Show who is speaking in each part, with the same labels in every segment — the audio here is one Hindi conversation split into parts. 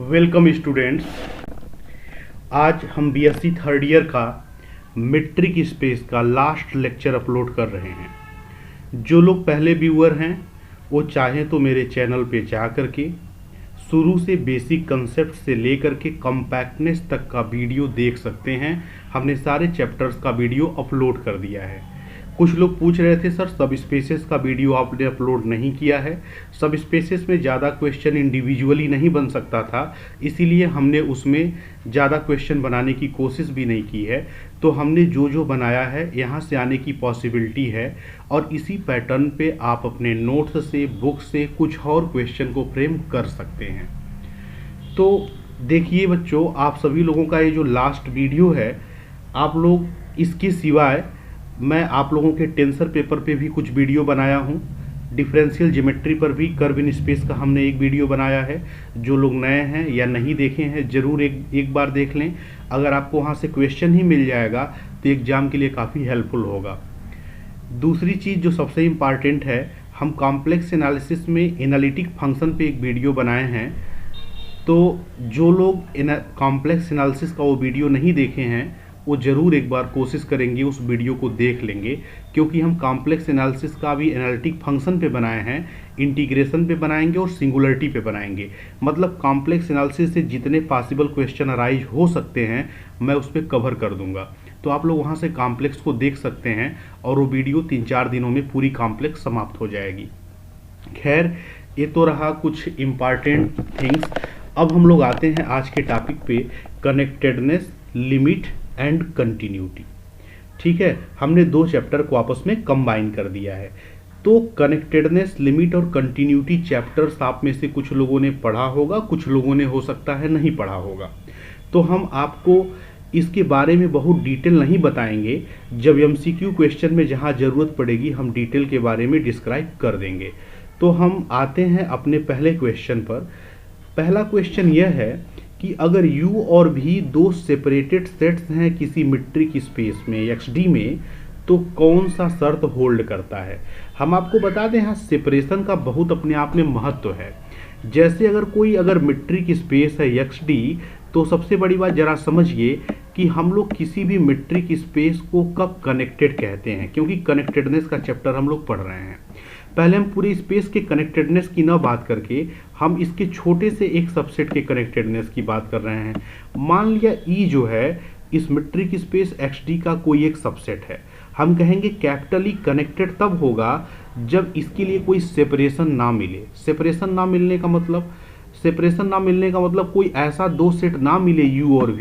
Speaker 1: Welcome students. आज हम बीएससी थर्ड ईयर का मीट्रिक स्पेस का लास्ट लेक्चर अपलोड कर रहे हैं। जो लोग पहले व्यूअर हैं वो चाहें तो मेरे चैनल पे जा करके शुरू से बेसिक कंसेप्ट से लेकर के कॉम्पैक्टनेस तक का वीडियो देख सकते हैं। हमने सारे चैप्टर्स का वीडियो अपलोड कर दिया है। कुछ लोग पूछ रहे थे सर सब स्पेसेस का वीडियो आपने अपलोड नहीं किया है। सब स्पेसेस में ज़्यादा क्वेश्चन इंडिविजुअली नहीं बन सकता था, इसीलिए हमने उसमें ज़्यादा क्वेश्चन बनाने की कोशिश भी नहीं की है। तो हमने जो जो बनाया है यहाँ से आने की पॉसिबिलिटी है और इसी पैटर्न पे आप अपने नोट्स से बुक से कुछ और क्वेश्चन को फ्रेम कर सकते हैं। तो देखिए बच्चों, आप सभी लोगों का ये जो लास्ट वीडियो है, आप लोग इसके सिवाय मैं आप लोगों के टेंसर पेपर पे भी कुछ वीडियो बनाया हूँ। डिफरेंशियल ज्योमेट्री पर भी कर्व इन स्पेस का हमने एक वीडियो बनाया है। जो लोग नए हैं या नहीं देखे हैं ज़रूर एक बार देख लें। अगर आपको वहाँ से क्वेश्चन ही मिल जाएगा तो एग्ज़ाम के लिए काफ़ी हेल्पफुल होगा। दूसरी चीज़ जो सबसे इम्पॉर्टेंट है, हम कॉम्प्लेक्स एनालिसिस में एनालिटिक फंक्शन पे एक वीडियो बनाए हैं। तो जो लोग कॉम्प्लेक्स एनालिसिस का वो वीडियो नहीं देखे हैं वो ज़रूर एक बार कोशिश करेंगे, उस वीडियो को देख लेंगे, क्योंकि हम कॉम्प्लेक्स एनालिसिस का भी एनालिटिक फंक्शन पे बनाए हैं, इंटीग्रेशन पे बनाएंगे और सिंगुलरिटी पे बनाएंगे। मतलब कॉम्प्लेक्स एनालिसिस से जितने पॉसिबल क्वेश्चन अराइज हो सकते हैं मैं उस पर कवर कर दूंगा। तो आप लोग वहाँ से कॉम्प्लेक्स को देख सकते हैं और वो वीडियो 3-4 दिनों में पूरी कॉम्प्लेक्स समाप्त हो जाएगी। खैर, ये तो रहा कुछ इम्पॉर्टेंट थिंग्स। अब हम लोग आते हैं आज के टॉपिक पे, कनेक्टेडनेस, लिमिट एंड कंटिन्यूटी। ठीक है, हमने दो चैप्टर को आपस में कंबाइन कर दिया है। तो कनेक्टेडनेस, लिमिट और कंटिन्यूटी चैप्टर्स आप में से कुछ लोगों ने पढ़ा होगा, कुछ लोगों ने हो सकता है नहीं पढ़ा होगा। तो हम आपको इसके बारे में बहुत डिटेल नहीं बताएंगे। जब एमसीक्यू क्वेश्चन में जहाँ ज़रूरत पड़ेगी हम डिटेल के बारे में डिस्क्राइब कर देंगे। तो हम आते हैं अपने पहले क्वेश्चन पर। पहला क्वेश्चन यह है कि अगर U और V दो सेपरेटेड सेट्स हैं किसी मीट्रिक स्पेस में XD में, तो कौन सा शर्त होल्ड करता है। हम आपको बता दें, यहाँ सेपरेशन का बहुत अपने आप में महत्व है। जैसे अगर मीट्रिक स्पेस है XD, तो सबसे बड़ी बात जरा समझिए कि हम लोग किसी भी मीट्रिक स्पेस को कब कनेक्टेड कहते हैं, क्योंकि कनेक्टेडनेस का चैप्टर हम लोग पढ़ रहे हैं। पहले हम पूरे स्पेस के कनेक्टेडनेस की ना बात करके हम इसके छोटे से एक सबसेट के कनेक्टेडनेस की बात कर रहे हैं। मान लिया E जो है इस मीट्रिक स्पेस XD का कोई एक सबसेट है। हम कहेंगे कैपिटल E कनेक्टेड तब होगा जब इसके लिए कोई सेपरेशन ना मिले। सेपरेशन ना मिलने का मतलब कोई ऐसा दो सेट ना मिले U और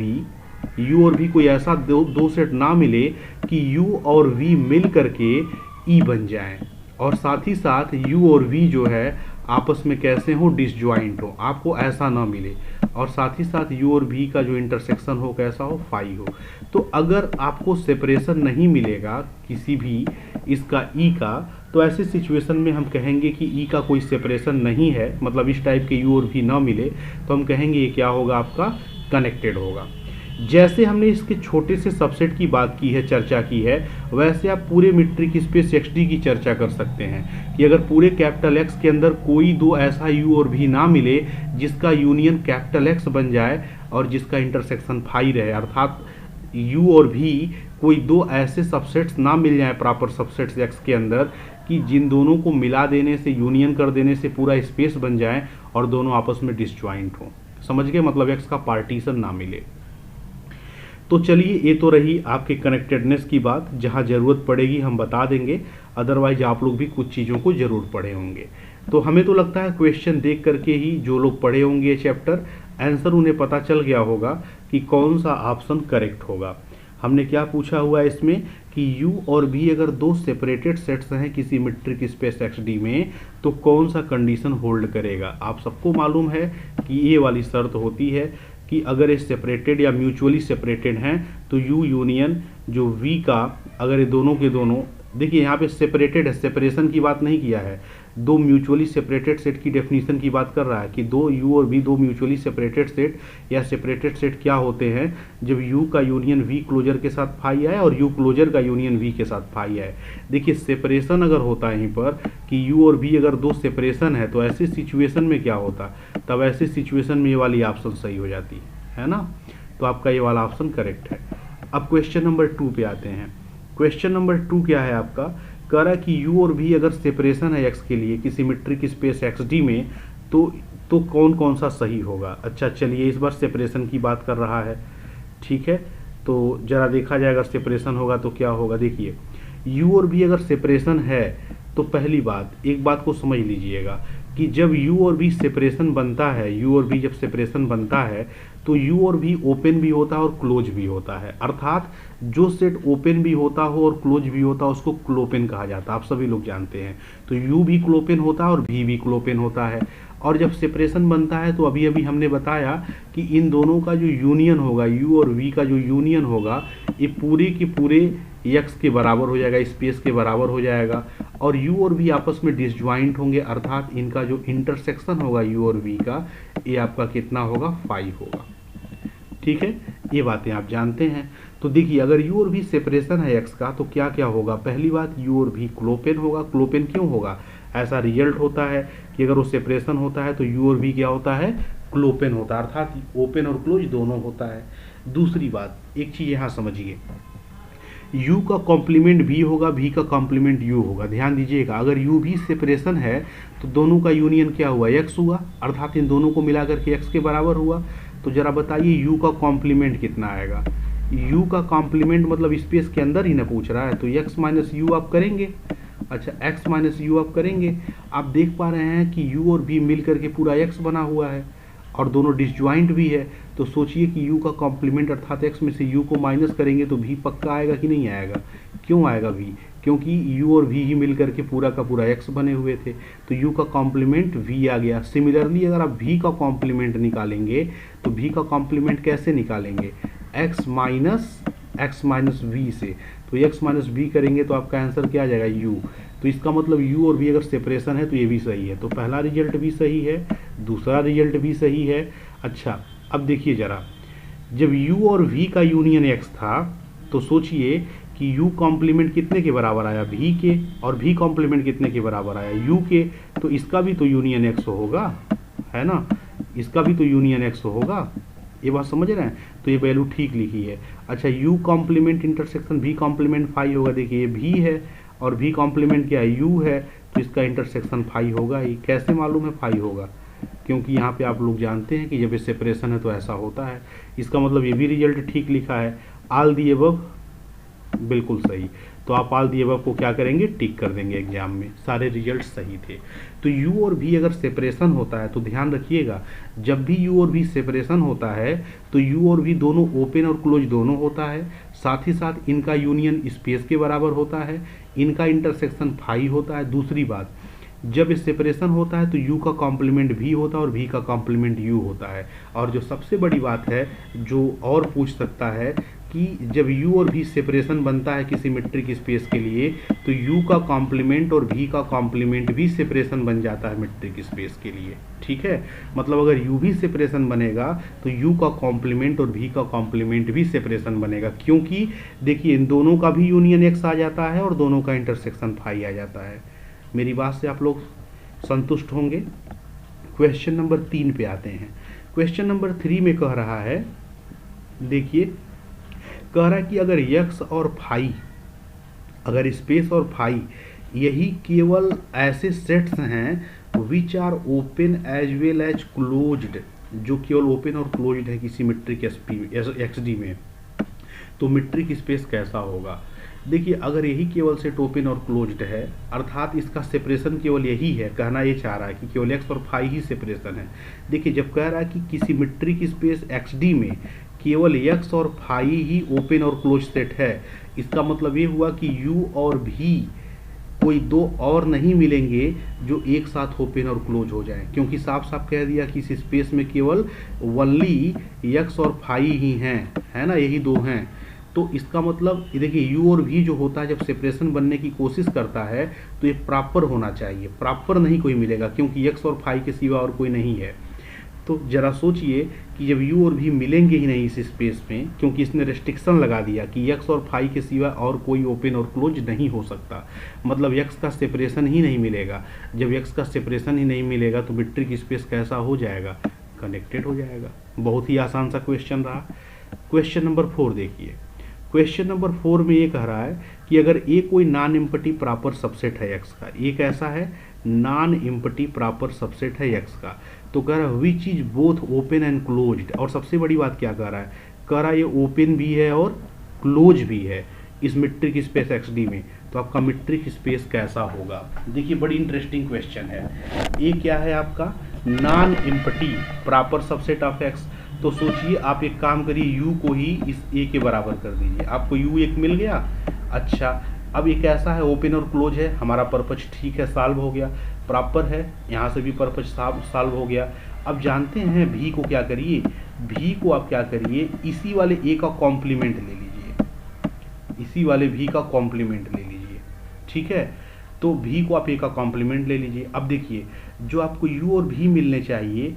Speaker 1: V कोई ऐसा दो सेट ना मिले कि U और V मिल करके E बन जाए, और साथ ही साथ U और V जो है आपस में कैसे हो, डिसजॉइंट हो, आपको ऐसा ना मिले, और साथ ही साथ U और V का जो इंटरसेक्शन हो कैसा हो, फाई हो। तो अगर आपको सेपरेशन नहीं मिलेगा किसी भी इसका E का, तो ऐसे सिचुएशन में हम कहेंगे कि E का कोई सेपरेशन नहीं है, मतलब इस टाइप के U और V ना मिले, तो हम कहेंगे ये क्या होगा, आपका कनेक्टेड होगा। जैसे हमने इसके छोटे से सबसेट की बात की है, चर्चा की है, वैसे आप पूरे मीट्रिक स्पेस XD की चर्चा कर सकते हैं कि अगर पूरे कैपिटल X के अंदर कोई दो ऐसा U और V ना मिले जिसका यूनियन कैपिटल X बन जाए और जिसका इंटरसेक्शन फाई रहे, अर्थात U और V कोई दो ऐसे सबसेट्स ना मिल जाए प्रॉपर सबसेट्स X के अंदर कि जिन दोनों को मिला देने से, यूनियन कर देने से पूरा स्पेस बन जाए और दोनों आपस में डिसजॉइंट हो। समझ गए, मतलब X का पार्टीशन ना मिले। तो चलिए, ये तो रही आपके कनेक्टेडनेस की बात। जहाँ ज़रूरत पड़ेगी हम बता देंगे, अदरवाइज आप लोग भी कुछ चीज़ों को ज़रूर पढ़े होंगे। तो हमें तो लगता है क्वेश्चन देख करके ही जो लोग पढ़े होंगे ये चैप्टर, आंसर उन्हें पता चल गया होगा कि कौन सा ऑप्शन करेक्ट होगा। हमने क्या पूछा हुआ है इसमें कि U और V अगर दो सेपरेटेड सेट्स हैं किसी मीट्रिक स्पेस XD में, तो कौन सा कंडीशन होल्ड करेगा। आप सबको मालूम है कि ये वाली शर्त होती है कि अगर ये सेपरेटेड या म्यूचुअली सेपरेटेड हैं तो U यूनियन जो V का, अगर ये दोनों के दोनों, देखिए यहाँ पे सेपरेटेड है, सेपरेशन की बात नहीं किया है, दो म्यूचुअली सेपरेटेड सेट की डेफिनेशन की बात कर रहा है कि दो यू और वी दो म्यूचुअली सेपरेटेड सेट या सेपरेटेड सेट क्या होते हैं, जब यू का यूनियन वी क्लोजर के साथ फाई आए और यू क्लोजर का यूनियन वी के साथ फाई आए। देखिए सेपरेशन अगर होता है यहीं पर कि यू और वी अगर दो सेपरेशन है तो ऐसी सिचुएशन में क्या होता, तब ऐसी सिचुएशन में ये वाली ऑप्शन सही हो जाती है ना। तो आपका ये वाला ऑप्शन करेक्ट है। अब क्वेश्चन नंबर 2 पे आते हैं। क्वेश्चन नंबर 2 क्या है आपका, कह रहा है कि यू और वी अगर सेपरेशन है एक्स के लिए किसी सिमेट्रिक स्पेस एक्स डी में तो कौन कौन सा सही होगा। अच्छा चलिए इस बार सेपरेशन की बात कर रहा है, ठीक है, तो जरा देखा जाए अगर सेपरेशन होगा तो क्या होगा। देखिए यू और वी अगर सेपरेशन है तो पहली बात एक बात को समझ लीजिएगा कि जब u और v सेपरेशन बनता है, u और v जब सेपरेशन बनता है तो u और v ओपन भी होता है और क्लोज भी होता है। अर्थात जो सेट ओपन भी होता हो और क्लोज भी होता है उसको क्लोपेन कहा जाता है, आप सभी लोग जानते हैं। तो u भी क्लोपेन होता है और v भी क्लोपेन होता है। और जब सेपरेशन बनता है तो अभी अभी हमने बताया कि इन दोनों का जो यूनियन होगा, u और v का जो यूनियन होगा, ये पूरे के पूरे x के बराबर हो जाएगा, स्पेस के बराबर हो जाएगा। और u और v आपस में डिसज्वाइंट होंगे, अर्थात इनका जो इंटरसेक्शन होगा u और v का, ये आपका कितना होगा, 5 होगा। ठीक है, ये बातें आप जानते हैं। तो देखिए अगर u और v सेपरेशन है x का तो क्या क्या होगा। पहली बात u और v क्लोपेन होगा। क्लोपेन क्यों होगा, ऐसा रिजल्ट होता है कि अगर वो सेपरेशन होता है तो u और v क्या होता है, क्लोपेन होता है, अर्थात ओपन और क्लोज दोनों होता है। दूसरी बात एक चीज़ यहाँ समझिए, u का कॉम्प्लीमेंट v होगा, v का कॉम्प्लीमेंट u होगा। ध्यान दीजिएगा अगर u v सेपरेशन है तो दोनों का यूनियन क्या हुआ, x हुआ, अर्थात इन दोनों को मिलाकर के x के बराबर हुआ। तो जरा बताइए u का कॉम्प्लीमेंट कितना आएगा। u का कॉम्प्लीमेंट मतलब स्पेस के अंदर ही ना पूछ रहा है, तो x माइनस यू आप करेंगे। अच्छा x माइनस यू आप करेंगे, आप देख पा रहे हैं कि u और v मिल करके पूरा x बना हुआ है और दोनों डिसज्वाइंट भी है। तो सोचिए कि u का कॉम्प्लीमेंट अर्थात x में से u को माइनस करेंगे तो v पक्का आएगा कि नहीं आएगा। क्यों आएगा v, क्योंकि u और v ही मिल करके पूरा का पूरा x बने हुए थे, तो u का कॉम्प्लीमेंट v आ गया। सिमिलरली अगर आप v का कॉम्प्लीमेंट निकालेंगे तो v का कॉम्प्लीमेंट कैसे निकालेंगे, x माइनस v से, तो x माइनस v करेंगे तो आपका आंसर क्या आ जाएगा, u। तो इसका मतलब u और v अगर सेपरेशन है तो ये भी सही है। तो पहला रिजल्ट भी सही है, दूसरा रिजल्ट भी सही है। अच्छा अब देखिए जरा, जब u और v का यूनियन x था तो सोचिए कि u कॉम्प्लीमेंट कितने के बराबर आया, v के, और v कॉम्प्लीमेंट कितने के बराबर आया, u के। तो इसका भी तो यूनियन x होगा, है ना, इसका भी तो यूनियन x होगा। ये बात समझ रहे हैं, तो ये वैल्यू ठीक लिखी है। अच्छा u complement intersection v complement 5 होगा। देखिए ये v है और v कॉम्प्लीमेंट क्या है, u है, तो इसका इंटरसेक्शन 5 होगा ही। कैसे मालूम है 5 होगा, क्योंकि यहाँ पे आप लोग जानते हैं कि जब ये सेपरेशन है तो ऐसा होता है। इसका मतलब ये भी रिजल्ट ठीक लिखा है। ऑल दी अबव बिल्कुल सही, तो आप ऑल दी अबव को क्या करेंगे, टिक कर देंगे एग्जाम में, सारे रिजल्ट सही थे। तो u और v अगर सेपरेशन होता है तो ध्यान रखिएगा, जब भी u और v सेपरेशन होता है तो u और v दोनों ओपन और क्लोज दोनों होता है, साथ ही साथ इनका यूनियन स्पेस के बराबर होता है, इनका इंटरसेक्शन 5 होता है। दूसरी बात, जब सेपरेशन होता है तो u का कॉम्प्लीमेंट v होता है और v का कॉम्प्लीमेंट u होता है। और जो सबसे बड़ी बात है जो और पूछ सकता है कि जब u और v सेपरेशन बनता है किसी मेट्रिक स्पेस के लिए तो u का कॉम्प्लीमेंट और v का कॉम्प्लीमेंट भी सेपरेशन बन जाता है मेट्रिक स्पेस के लिए। ठीक है, मतलब अगर u भी सेपरेशन बनेगा तो u का कॉम्प्लीमेंट और v का कॉम्प्लीमेंट भी सेपरेशन बनेगा, क्योंकि देखिए इन दोनों का भी यूनियन x आ जाता है और दोनों का इंटरसेक्शन 5 आ जाता है। मेरी बात से आप लोग संतुष्ट होंगे। क्वेश्चन नंबर 3 पे आते हैं। क्वेश्चन नंबर 3 में कह रहा है, देखिए कह रहा है कि अगर x और फाई, अगर स्पेस और फाई यही केवल ऐसे सेट्स हैं which are open as well as closed, जो केवल ओपन और क्लोज्ड है किसी मेट्रिक एक्स डी में, तो मेट्रिक स्पेस कैसा होगा। देखिए अगर यही केवल सेट ओपन और क्लोज्ड है, अर्थात इसका सेपरेशन केवल यही है, कहना ये चाह रहा है कि केवल x और फाई ही सेपरेशन है। देखिए जब कह रहा है कि किसी मेट्रिक स्पेस एक्स डी में केवल x और फाई ही ओपन और क्लोज सेट है, इसका मतलब ये हुआ कि u और v कोई दो और नहीं मिलेंगे जो एक साथ ओपन और क्लोज हो जाए, क्योंकि साफ साफ कह दिया कि इस स्पेस में केवल ओनली x और फाई ही हैं, है ना, यही दो हैं। तो इसका मतलब ये देखिए यू और वी जो होता है जब सेपरेशन बनने की कोशिश करता है तो ये प्रॉपर होना चाहिए, प्रॉपर नहीं कोई मिलेगा क्योंकि एक्स और फाई के सिवा और कोई नहीं है। तो जरा सोचिए कि जब यू और भी मिलेंगे ही नहीं इस स्पेस में, क्योंकि इसने रेस्ट्रिक्शन लगा दिया कि एक्स और फाई के सिवा और कोई ओपन और क्लोज नहीं हो सकता, मतलब एक्स का सेपरेशन ही नहीं मिलेगा। जब एक्स का सेपरेशन ही नहीं मिलेगा तो मीट्रिक स्पेस कैसा हो जाएगा, कनेक्टेड हो जाएगा। बहुत ही आसान सा क्वेश्चन रहा। क्वेश्चन नंबर 4 देखिए। क्वेश्चन नंबर 4 में ये कह रहा है कि अगर ए कोई नॉन एम्प्टी प्रॉपर सबसेट है एक्स का, एक ऐसा है नॉन एम्प्टी प्रॉपर सबसेट है एक्स का, तो कह रहा है which is both open and closed. और सबसे बड़ी बात क्या कह रहा है, कह रहा है ये ओपन भी है और क्लोज भी है इस मीट्रिक स्पेस एक्स डी में। तो आपका मीट्रिक स्पेस कैसा होगा, देखिए बड़ी इंटरेस्टिंग क्वेश्चन है। ये क्या है आपका non empty proper subset of x. तो सोचिए आप एक काम करिए, u को ही इस a के बराबर कर दीजिए, आपको u एक मिल गया। अच्छा अब ये कैसा है, ओपन और क्लोज है, हमारा पर्पज ठीक है, सॉल्व हो गया, प्रॉपर है, यहाँ से भी पर्पज सॉल्व हो गया। अब जानते हैं v को क्या करिए, v को आप क्या करिए इसी वाले a का कॉम्प्लीमेंट ले लीजिए, इसी वाले v का कॉम्प्लीमेंट ले लीजिए, ठीक है। तो v को आप a का कॉम्प्लीमेंट ले लीजिए। अब देखिए जो आपको u और v मिलने चाहिए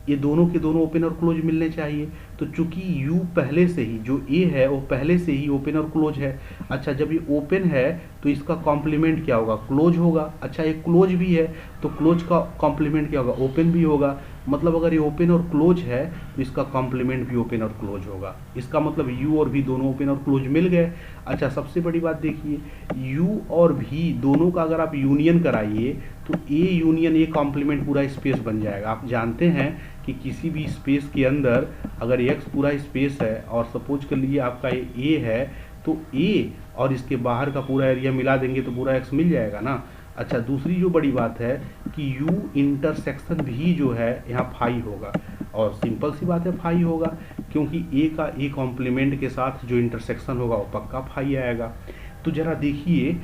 Speaker 1: ये दोनों के दोनों ओपन और क्लोज मिलने चाहिए। तो चूंकि u पहले से ही जो a है वो पहले से ही ओपन और क्लोज है। अच्छा जब ये ओपन है तो इसका कॉम्प्लीमेंट क्या होगा, क्लोज होगा। अच्छा ये क्लोज भी है तो क्लोज का कॉम्प्लीमेंट क्या होगा, ओपन भी होगा। मतलब अगर ये ओपन और क्लोज है तो इसका कॉम्प्लीमेंट भी ओपन और क्लोज होगा। इसका मतलब u और v दोनों ओपन और क्लोज मिल गए। अच्छा सबसे बड़ी बात देखिए u और v दोनों का अगर आप यूनियन कराइए तो a यूनियन a कॉम्प्लीमेंट पूरा स्पेस बन जाएगा। आप जानते हैं कि किसी भी स्पेस के अंदर अगर x पूरा स्पेस है और सपोज कर लीजिए आपका ये a है तो a और इसके बाहर का पूरा एरिया मिला देंगे तो पूरा x मिल जाएगा ना। अच्छा दूसरी जो बड़ी बात है कि u इंटरसेक्शन भी जो है यहाँ फाई होगा, और सिंपल सी बात है फाई होगा क्योंकि a का a कॉम्प्लीमेंट के साथ जो इंटरसेक्शन होगा वो पक्का फाई आएगा। तो जरा देखिए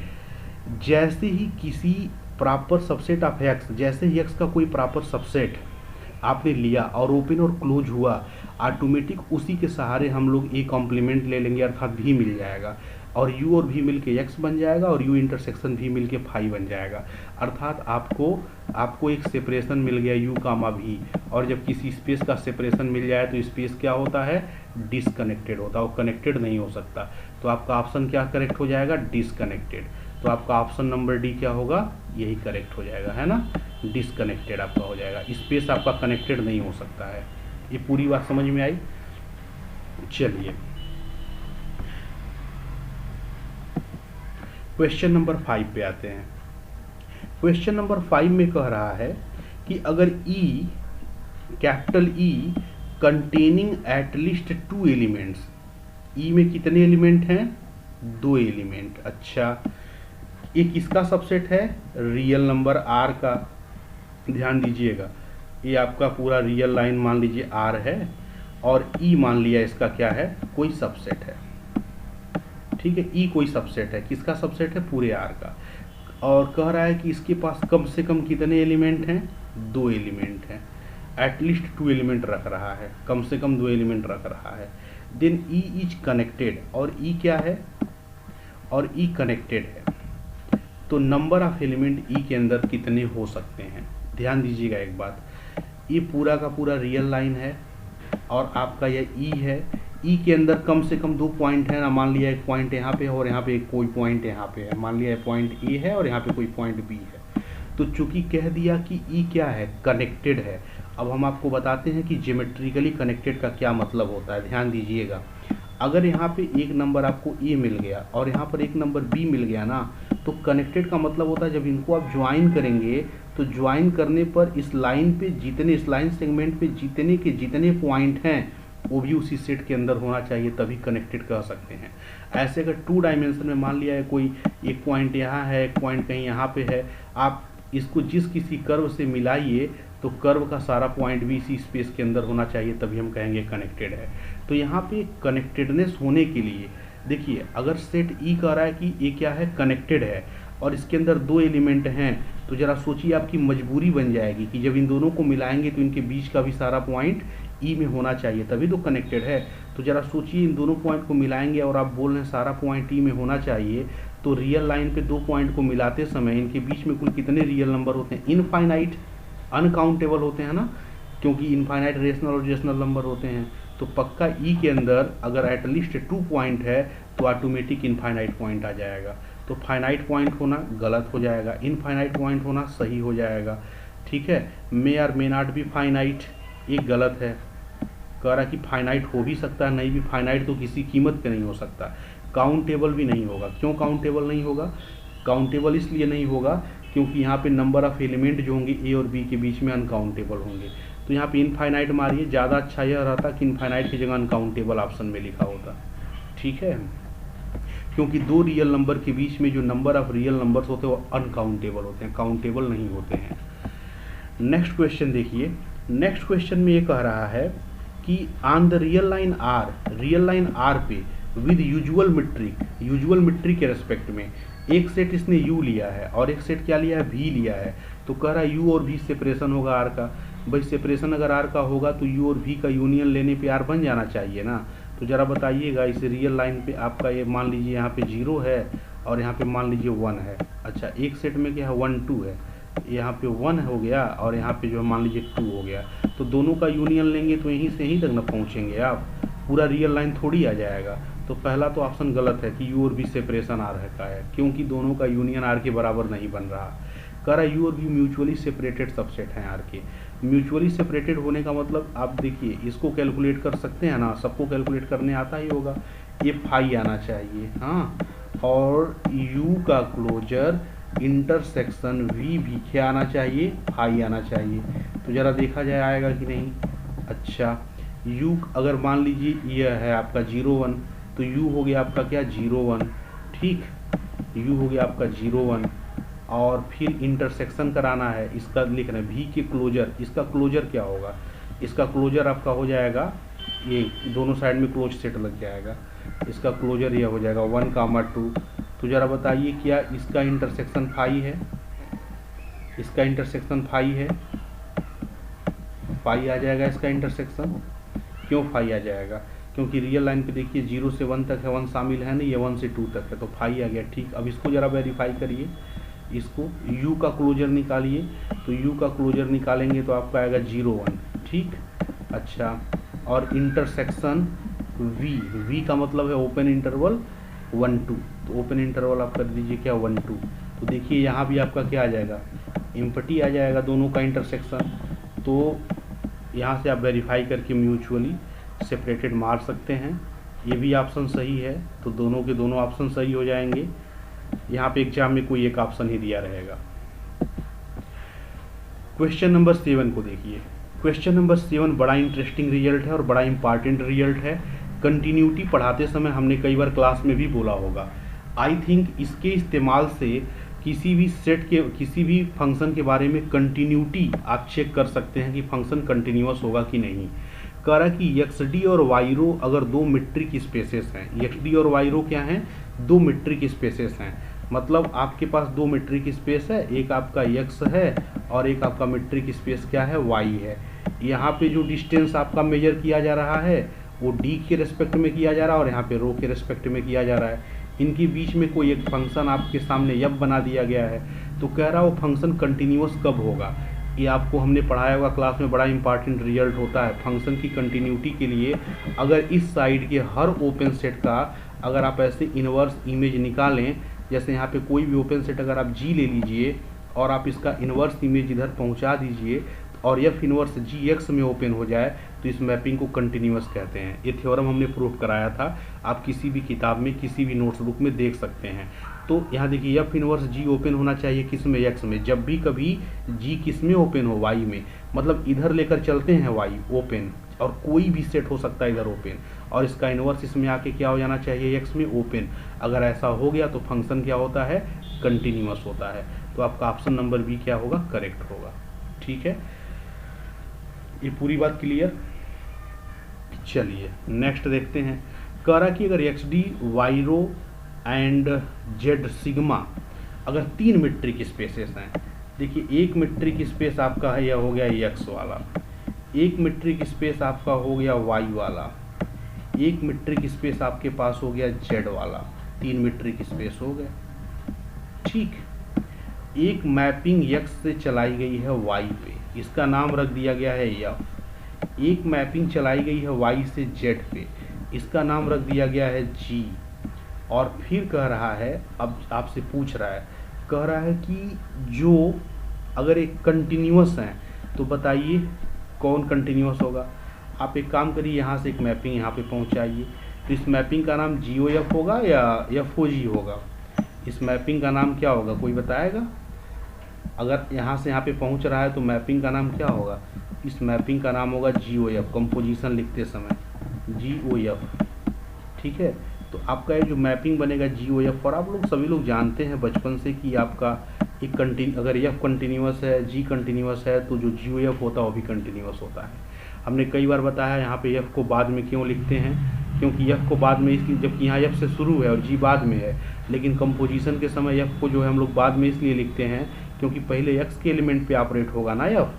Speaker 1: जैसे ही किसी प्रॉपर सबसेट ऑफ एक्स, जैसे ही एक्स का कोई प्रॉपर सबसेट आपने लिया और ओपन और क्लोज हुआ, ऑटोमेटिक उसी के सहारे हम लोग ए कॉम्प्लीमेंट ले लेंगे अर्थात भी मिल जाएगा, और u और v मिलके x बन जाएगा और u इंटरसेक्शन v मिलके फाई बन जाएगा। अर्थात आपको एक सेपरेशन मिल गया u कामा v, और जब किसी स्पेस का सेपरेशन मिल जाए तो स्पेस क्या होता है, डिसकनेक्टेड होता है, वो कनेक्टेड नहीं हो सकता। तो आपका ऑप्शन क्या करेक्ट हो जाएगा, डिसकनेक्टेड। तो आपका ऑप्शन नंबर डी क्या होगा, यही करेक्ट हो जाएगा, है ना, डिसकनेक्टेड आपका हो जाएगा। स्पेस आपका कनेक्टेड नहीं हो सकता है। ये पूरी बात समझ में आई। चलिए क्वेश्चन नंबर 5 पे आते हैं। क्वेश्चन नंबर 5 में कह रहा है कि अगर E capital E containing at least 2 elements, E में कितने एलिमेंट हैं, 2 एलिमेंट। अच्छा ये किसका सबसेट है, रियल नंबर R का। ध्यान दीजिएगा ये आपका पूरा रियल लाइन मान लीजिए R है और E मान लिया इसका क्या है, कोई सबसेट है, ठीक है। E कोई सबसेट है, किसका सबसेट है, पूरे R का। और कह रहा है कि इसके पास कम से कम कितने एलिमेंट हैं, 2 एलिमेंट हैं। एटलीस्ट 2 एलिमेंट रख रहा है, कम से कम 2 एलिमेंट रख रहा है। देन E इज कनेक्टेड, और E क्या है, और E कनेक्टेड है। तो नंबर ऑफ एलिमेंट E के अंदर कितने हो सकते हैं। ध्यान दीजिएगा एक बात, ये पूरा का पूरा रियल लाइन है और आपका यह E है। E के अंदर कम से कम 2 पॉइंट है ना, मान लिया एक पॉइंट यहाँ पे है और यहाँ पे एक कोई पॉइंट यहाँ पे है, मान लिया पॉइंट A है और यहाँ पे कोई पॉइंट B है। तो चूंकि कह दिया कि E क्या है, कनेक्टेड है। अब हम आपको बताते हैं कि ज्योमेट्रिकली कनेक्टेड का क्या मतलब होता है। ध्यान दीजिएगा, अगर यहाँ पे एक नंबर आपको A मिल गया और यहाँ पर एक नंबर B मिल गया ना, तो कनेक्टेड का मतलब होता है जब इनको आप ज्वाइन करेंगे तो ज्वाइन करने पर इस लाइन पे जितने, इस लाइन सेगमेंट पे जितने के जितने पॉइंट हैं वो भी उसी सेट के अंदर होना चाहिए, तभी कनेक्टेड कह सकते हैं। ऐसे अगर 2 डायमेंशन में मान लिया है कोई एक पॉइंट यहाँ है, एक पॉइंट कहीं यहाँ पे है, आप इसको जिस किसी कर्व से मिलाइए तो कर्व का सारा पॉइंट भी इसी स्पेस के अंदर होना चाहिए, तभी हम कहेंगे कनेक्टेड है। तो यहाँ पे कनेक्टेडनेस होने के लिए देखिए, अगर सेट E कह रहा है कि ये क्या है, कनेक्टेड है और इसके अंदर 2 एलिमेंट हैं, तो जरा सोचिए आपकी मजबूरी बन जाएगी कि जब इन दोनों को मिलाएंगे तो इनके बीच का भी सारा पॉइंट E में होना चाहिए, तभी तो कनेक्टेड है। तो ज़रा सोचिए, इन दोनों पॉइंट को मिलाएंगे और आप बोल रहे हैं सारा पॉइंट ई में होना चाहिए, तो रियल लाइन पे दो पॉइंट को मिलाते समय इनके बीच में कुल कितने रियल नंबर होते हैं? इनफाइनाइट, अनकाउंटेबल होते हैं ना, क्योंकि इनफाइनाइट रेशनल और रेशनल नंबर होते हैं। तो पक्का ई के अंदर अगर एटलीस्ट 2 पॉइंट है तो ऑटोमेटिक इनफाइनाइट पॉइंट आ जाएगा। तो फाइनाइट पॉइंट होना गलत हो जाएगा, इनफाइनाइट पॉइंट होना सही हो जाएगा। ठीक है, may or may not be finite, ये गलत है। कह रहा कि फाइनाइट हो भी सकता है, नहीं भी फाइनाइट तो किसी कीमत पे नहीं हो सकता। काउंटेबल भी नहीं होगा। क्यों काउंटेबल नहीं होगा? काउंटेबल इसलिए नहीं होगा क्योंकि यहाँ पे नंबर ऑफ एलिमेंट जो होंगे ए और बी के बीच में अनकाउंटेबल होंगे। तो यहाँ पे इनफाइनाइट मारिए, ज़्यादा अच्छा यह रहता कि इनफाइनाइट की जगह अनकाउंटेबल ऑप्शन में लिखा होता। ठीक है, क्योंकि दो रियल नंबर के बीच में जो नंबर ऑफ रियल नंबर्स होते हैं वो अनकाउंटेबल होते हैं, काउंटेबल नहीं होते हैं। नेक्स्ट क्वेश्चन देखिए। नेक्स्ट क्वेश्चन में ये कह रहा है कि on the real line R पे विद यूजुअल मेट्रिक के रेस्पेक्ट में एक सेट इसने यू लिया है और एक सेट क्या लिया है? वी लिया है। तो कह रहा है यू और वी सेपरेशन होगा आर का। भाई सेपरेशन अगर आर का होगा तो यू और वी का यूनियन लेने पे आर बन जाना चाहिए ना। तो ज़रा बताइएगा, इस रियल लाइन पे आपका ये मान लीजिए यहाँ पे 0 है और यहाँ पे मान लीजिए 1 है। अच्छा, एक सेट में क्या है? 1 2 है, यहाँ पे 1 हो गया और यहाँ पे जो मान लीजिए 2 हो गया। तो दोनों का यूनियन लेंगे तो यहीं से यहीं तक ना पहुँचेंगे आप, पूरा रियल लाइन थोड़ी आ जाएगा। तो पहला तो ऑप्शन गलत है कि यू और वी सेपरेशन आर का है, क्योंकि दोनों का यूनियन आर के बराबर नहीं बन रहा। कह रहा यू और वी म्यूचुअली सेपरेटेड सबसेट हैं आर के। म्यूचुअली सेपरेटेड होने का मतलब आप देखिए, इसको कैलकुलेट कर सकते हैं ना, सबको कैलकुलेट करने आता ही होगा। ये फाई आना चाहिए, हाँ, और यू का क्लोजर इंटरसेक्शन वी भी क्या आना चाहिए? फाई आना चाहिए। तो ज़रा देखा जाए आएगा कि नहीं। अच्छा, यू अगर मान लीजिए यह है आपका 0 1, तो यू हो गया आपका क्या? 0 1। ठीक, यू हो गया आपका 0 1 और फिर इंटरसेक्शन कराना है, इसका लिखना है वी के क्लोजर। इसका क्लोजर क्या होगा? इसका क्लोजर आपका हो जाएगा, ये दोनों साइड में क्लोज सेट लग जाएगा, इसका क्लोजर ये हो जाएगा 1, 2। तो ज़रा बताइए क्या इसका इंटरसेक्शन फाई है? इसका इंटरसेक्शन फाई है, फाई आ जाएगा इसका इंटरसेक्शन। क्यों फाई आ जाएगा? क्योंकि रियल लाइन पे देखिए 0 से 1 तक है, 1 शामिल है नहीं, ये 1 से 2 तक है, तो फाई आ गया। ठीक, अब इसको ज़रा वेरीफाई करिए, इसको u का क्लोजर निकालिए। तो u का क्लोजर निकालेंगे तो आपका आएगा 0 1। ठीक, अच्छा, और इंटरसेक्शन v का मतलब है ओपन इंटरवल 1 2। तो ओपन इंटरवल आप कर दीजिए क्या? 1 2। तो देखिए यहाँ भी आपका क्या आ जाएगा? एम्प्टी आ जाएगा दोनों का इंटरसेक्शन। तो यहाँ से आप वेरीफाई करके म्यूचुअली सेपरेटेड मार सकते हैं। ये भी ऑप्शन सही है, तो दोनों के दोनों ऑप्शन सही हो जाएंगे। यहाँ पे एग्जाम में कोई एक ऑप्शन ही दिया रहेगा। क्वेश्चन नंबर 7 को देखिए। क्वेश्चन नंबर 7 बड़ा इंटरेस्टिंग रिजल्ट है और बड़ा इंपॉर्टेंट रिजल्ट है। कंटिन्यूटी पढ़ाते समय हमने कई बार क्लास में भी बोला होगा। आई थिंक इसके इस्तेमाल से किसी भी सेट के किसी भी फंक्शन के बारे में कंटिन्यूटी आप चेक कर सकते हैं कि फंक्शन कंटिन्यूअस होगा कि नहीं। कह रहा कि एक्स डी और वाई रो अगर दो मीट्रिक स्पेसेस हैं, एक्स डी और वाई रो क्या हैं? दो मीट्रिक स्पेसेस हैं। मतलब आपके पास दो मीट्रिक स्पेस है, एक आपका एक्स है और एक आपका मीट्रिक स्पेस क्या है? वाई है। यहाँ पे जो डिस्टेंस आपका मेजर किया जा रहा है वो डी के रेस्पेक्ट में किया जा रहा है और यहाँ पे रो के रेस्पेक्ट में किया जा रहा है। इनके बीच में कोई एक फंक्शन आपके सामने यब बना दिया गया है, तो कह रहा वो फंक्शन कंटिन्यूअस कब होगा? ये आपको हमने पढ़ाया होगा क्लास में, बड़ा इंपॉर्टेंट रिजल्ट होता है फंक्शन की कंटिन्यूटी के लिए। अगर इस साइड के हर ओपन सेट का अगर आप ऐसे इन्वर्स इमेज निकालें, जैसे यहाँ पे कोई भी ओपन सेट अगर आप जी ले लीजिए और आप इसका इन्वर्स इमेज इधर पहुँचा दीजिए और एफ इन्वर्स जी एक्स में ओपन हो जाए, तो इस मैपिंग को कंटिन्यूअस कहते हैं। ये थ्योरम हमने प्रूव कराया था, आप किसी भी किताब में किसी भी नोट्सबुक में देख सकते हैं। तो यहाँ देखिए एफ इन्वर्स जी ओपन होना चाहिए किस में? एक्स में। जब भी कभी जी किस में ओपन हो? वाई में। मतलब इधर लेकर चलते हैं वाई ओपन, और कोई भी सेट हो सकता है इधर ओपन, और इसका इन्वर्स इसमें आके क्या हो जाना चाहिए? एक्स में ओपन। अगर ऐसा हो गया तो फंक्शन क्या होता है? कंटिन्यूअस होता है। तो आपका ऑप्शन नंबर बी क्या होगा? करेक्ट होगा। ठीक है, ये पूरी बात क्लियर। चलिए नेक्स्ट देखते हैं। कह रहा कि अगर X D Y rho and Z sigma अगर तीन मीट्रिक स्पेसेस हैं, देखिए एक मीट्रिक स्पेस आपका है, यह हो गया एक्स वाला, एक मीट्रिक स्पेस आपका हो गया वाई वाला, एक मीट्रिक स्पेस आपके पास हो गया जेड वाला, 3 मीट्रिक स्पेस हो गए, ठीक। एक मैपिंग यक्स से चलाई गई है वाई पे, इसका नाम रख दिया गया है यफ। एक मैपिंग चलाई गई है वाई से जेड पे, इसका नाम रख दिया गया है जी। और फिर कह रहा है, अब आपसे पूछ रहा है, कह रहा है कि जो अगर एक कंटिन्यूअस है तो बताइए कौन कंटिन्यूअस होगा। आप एक काम करिए, यहाँ से एक मैपिंग यहाँ पे पहुँचाइए, तो इस मैपिंग का नाम जी ओ एफ होगा या एफ ओ जी होगा? इस मैपिंग का नाम क्या होगा, कोई बताएगा? अगर यहाँ से यहाँ पे पहुँच रहा है तो मैपिंग का नाम क्या होगा? इस मैपिंग का नाम होगा जी ओ एफ, कंपोजिशन लिखते समय जी ओ एफ, ठीक है। तो आपका ये जो मैपिंग बनेगा जी ओ एफ, और आप लोग सभी लोग जानते हैं बचपन से कि आपका एक अगर एफ कंटिन्यूअस है, जी कंटिन्यूअस है, तो जो जी ओ एफ होता है वो भी कंटिन्यूअस होता है। हमने कई बार बताया यहाँ पे एफ को बाद में क्यों लिखते हैं, क्योंकि एफ को बाद में इसलिए, जबकि यहाँ एफ से शुरू है और जी बाद में है, लेकिन कंपोजिशन के समय एफ को जो है हम लोग बाद में इसलिए लिखते हैं क्योंकि पहले एक्स के एलिमेंट पे ऑपरेट होगा ना एफ।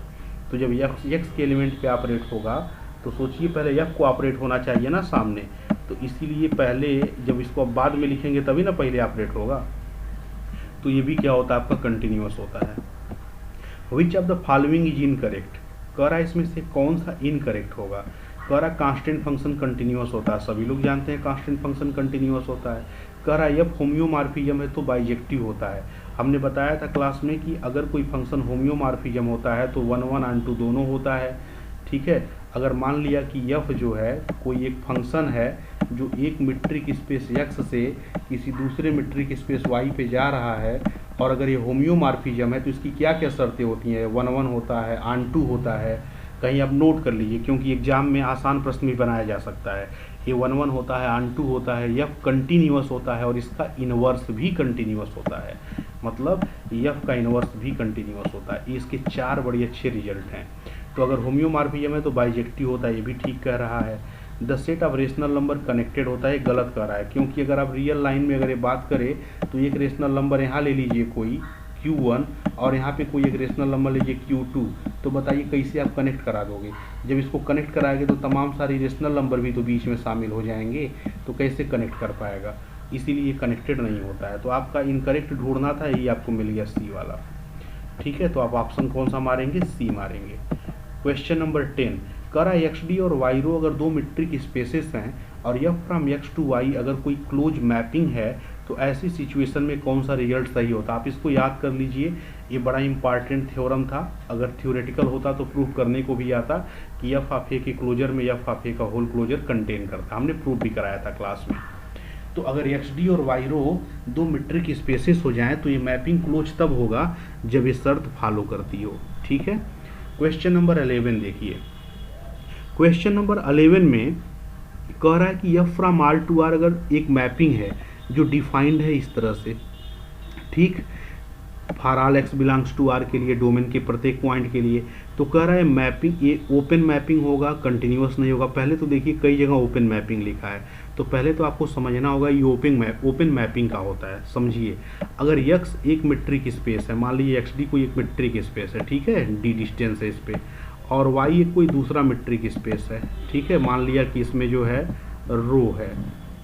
Speaker 1: तो जब एक्स के एलिमेंट पे ऑपरेट होगा तो सोचिए पहले एफ को ऑपरेट होना चाहिए ना सामने, तो इसीलिए पहले जब इसको अब बाद में लिखेंगे तभी ना पहले ऑपरेट होगा। तो ये भी क्या होता है, आपका कंटिन्यूअस होता है। Which of the following is incorrect, कह रहा है इसमें से कौन सा इनकरेक्ट होगा। कह रहा है कांस्टेंट फंक्शन कंटिन्यूअस होता है, सभी लोग जानते हैं कांस्टेंट फंक्शन कंटिन्यूअस होता है। कह रहा है एफ होम्योमॉर्फिज्म है तो बाइजेक्टिव होता है। हमने बताया था क्लास में कि अगर कोई फंक्शन होम्योमॉर्फिज्म होता है तो 1 1 ऑन 2 दोनों होता है, ठीक है। अगर मान लिया कि एफ जो है कोई एक फंक्शन है जो एक मीट्रिक स्पेस एक्स से किसी दूसरे मीट्रिक स्पेस वाई पे जा रहा है, और अगर ये होम्योमॉर्फिज्म है तो इसकी क्या क्या शर्तें होती हैं, 1 1 होता है, ऑन 2 होता है। कहीं आप नोट कर लीजिए क्योंकि एग्जाम में आसान प्रश्न भी बनाया जा सकता है। ये 1 1 होता है, ऑन 2 होता है, एफ कंटिन्यूअस होता है और इसका इनवर्स भी कंटिन्यूअस होता है, मतलब एफ का इनवर्स भी कंटिन्यूअस होता है। इसके 4 बड़े अच्छे रिजल्ट हैं। तो अगर होम्योमॉर्फिज्म है तो बाइजेक्टिव होता है, ये भी ठीक कह रहा है। The set of rational number connected होता है, गलत कह रहा है, क्योंकि अगर आप रियल लाइन में अगर ये बात करें तो एक रेशनल नंबर यहाँ ले लीजिए कोई Q1 और यहाँ पे कोई एक रेशनल नंबर लीजिए Q2, तो बताइए कैसे आप कनेक्ट करा दोगे। जब इसको कनेक्ट कराएंगे तो तमाम सारी रेशनल नंबर भी तो बीच में शामिल हो जाएंगे, तो कैसे कनेक्ट कर पाएगा, इसीलिए ये कनेक्टेड नहीं होता है। तो आपका इनकरेक्ट ढूंढना था, ये आपको मिल गया सी वाला, ठीक है। तो आप ऑप्शन कौन सा मारेंगे, सी मारेंगे। क्वेश्चन नंबर 10, कह रहा है एक्स डी और वाई रो अगर 2 मीट्रिक स्पेसेस हैं और F from X to Y अगर कोई क्लोज मैपिंग है तो ऐसी सिचुएशन में कौन सा रिजल्ट सही होता। आप इसको याद कर लीजिए, ये बड़ा इंपॉर्टेंट थ्योरम था। अगर थ्योरेटिकल होता तो प्रूफ करने को भी आता कि एफ ऑफ ए के क्लोजर में एफ ऑफ ए का होल क्लोजर कंटेन करता, हमने प्रूफ भी कराया था क्लास में। तो अगर एक्स डी और वाई रो 2 मीट्रिक स्पेसेस हो जाएं तो ये मैपिंग क्लोज तब होगा जब ये शर्त फॉलो करती हो, ठीक है। क्वेश्चन नंबर 11 देखिए। क्वेश्चन नंबर 11 में कह रहा है कि F from R to R अगर एक मैपिंग है जो डिफाइंड है इस तरह से, ठीक, for all X belongs to R के लिए, डोमेन के प्रत्येक पॉइंट के लिए, तो कह रहा है मैपिंग ये ओपन मैपिंग होगा, कंटिन्यूअस नहीं होगा। पहले तो देखिए कई जगह ओपन मैपिंग लिखा है, तो पहले तो आपको समझना होगा ये ओपन मैपिंग का होता है। समझिए, अगर एक्स एक मीट्रिक स्पेस है, मान लीजिए एक्स डी कोई एक मीट्रिक स्पेस है, ठीक है, डी डिस्टेंस है इस पर, और वाई एक कोई दूसरा मीट्रिक स्पेस है, ठीक है, मान लिया कि इसमें जो है रो है,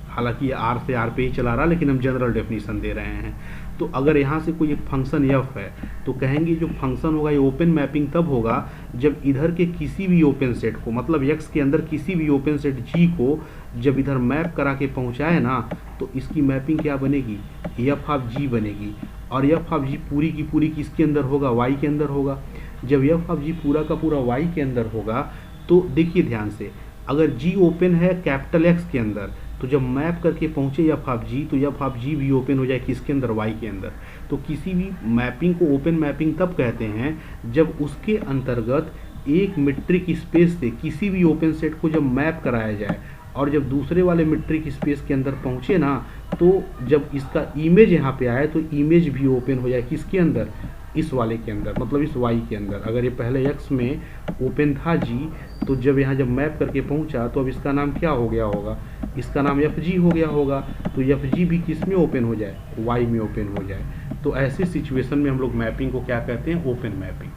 Speaker 1: हालांकि ये आर से आर पे ही चला रहा, लेकिन हम जनरल डेफिनेशन दे रहे हैं। तो अगर यहाँ से कोई एक फंक्शन एफ है तो कहेंगे जो फंक्शन होगा ये ओपन मैपिंग तब होगा जब इधर के किसी भी ओपन सेट को, मतलब एक्स के अंदर किसी भी ओपन सेट जी को जब इधर मैप करा के पहुँचाए ना, तो इसकी मैपिंग क्या बनेगी, एफ ऑफ जी बनेगी। और एफ ऑफ जी पूरी की पूरी किसके अंदर होगा, वाई के अंदर होगा। जब एफ ऑफ जी पूरा का पूरा वाई के अंदर होगा तो देखिए ध्यान से, अगर जी ओपन है कैपिटल एक्स के अंदर तो जब मैप करके पहुँचे एफ ऑफ जी तो एफ ऑफ जी भी ओपन हो जाए किसके अंदर, वाई के अंदर। तो किसी भी मैपिंग को ओपन मैपिंग तब कहते हैं जब उसके अंतर्गत एक मीट्रिक स्पेस से किसी भी ओपन सेट को जब मैप कराया जाए और जब दूसरे वाले मीट्रिक स्पेस के अंदर पहुँचे ना, तो जब इसका इमेज यहाँ पे आए तो इमेज भी ओपन हो जाए किसके अंदर, इस वाले के अंदर, मतलब इस वाई के अंदर। अगर ये पहले एक्स में ओपन था जी, तो जब यहाँ जब मैप करके पहुँचा तो अब इसका नाम क्या हो गया होगा, इसका नाम एफ जी हो गया होगा। तो एफ जी भी किस में ओपन हो जाए, वाई में ओपन हो जाए। तो ऐसे सिचुएशन में हम लोग मैपिंग को क्या कहते हैं, ओपन मैपिंग।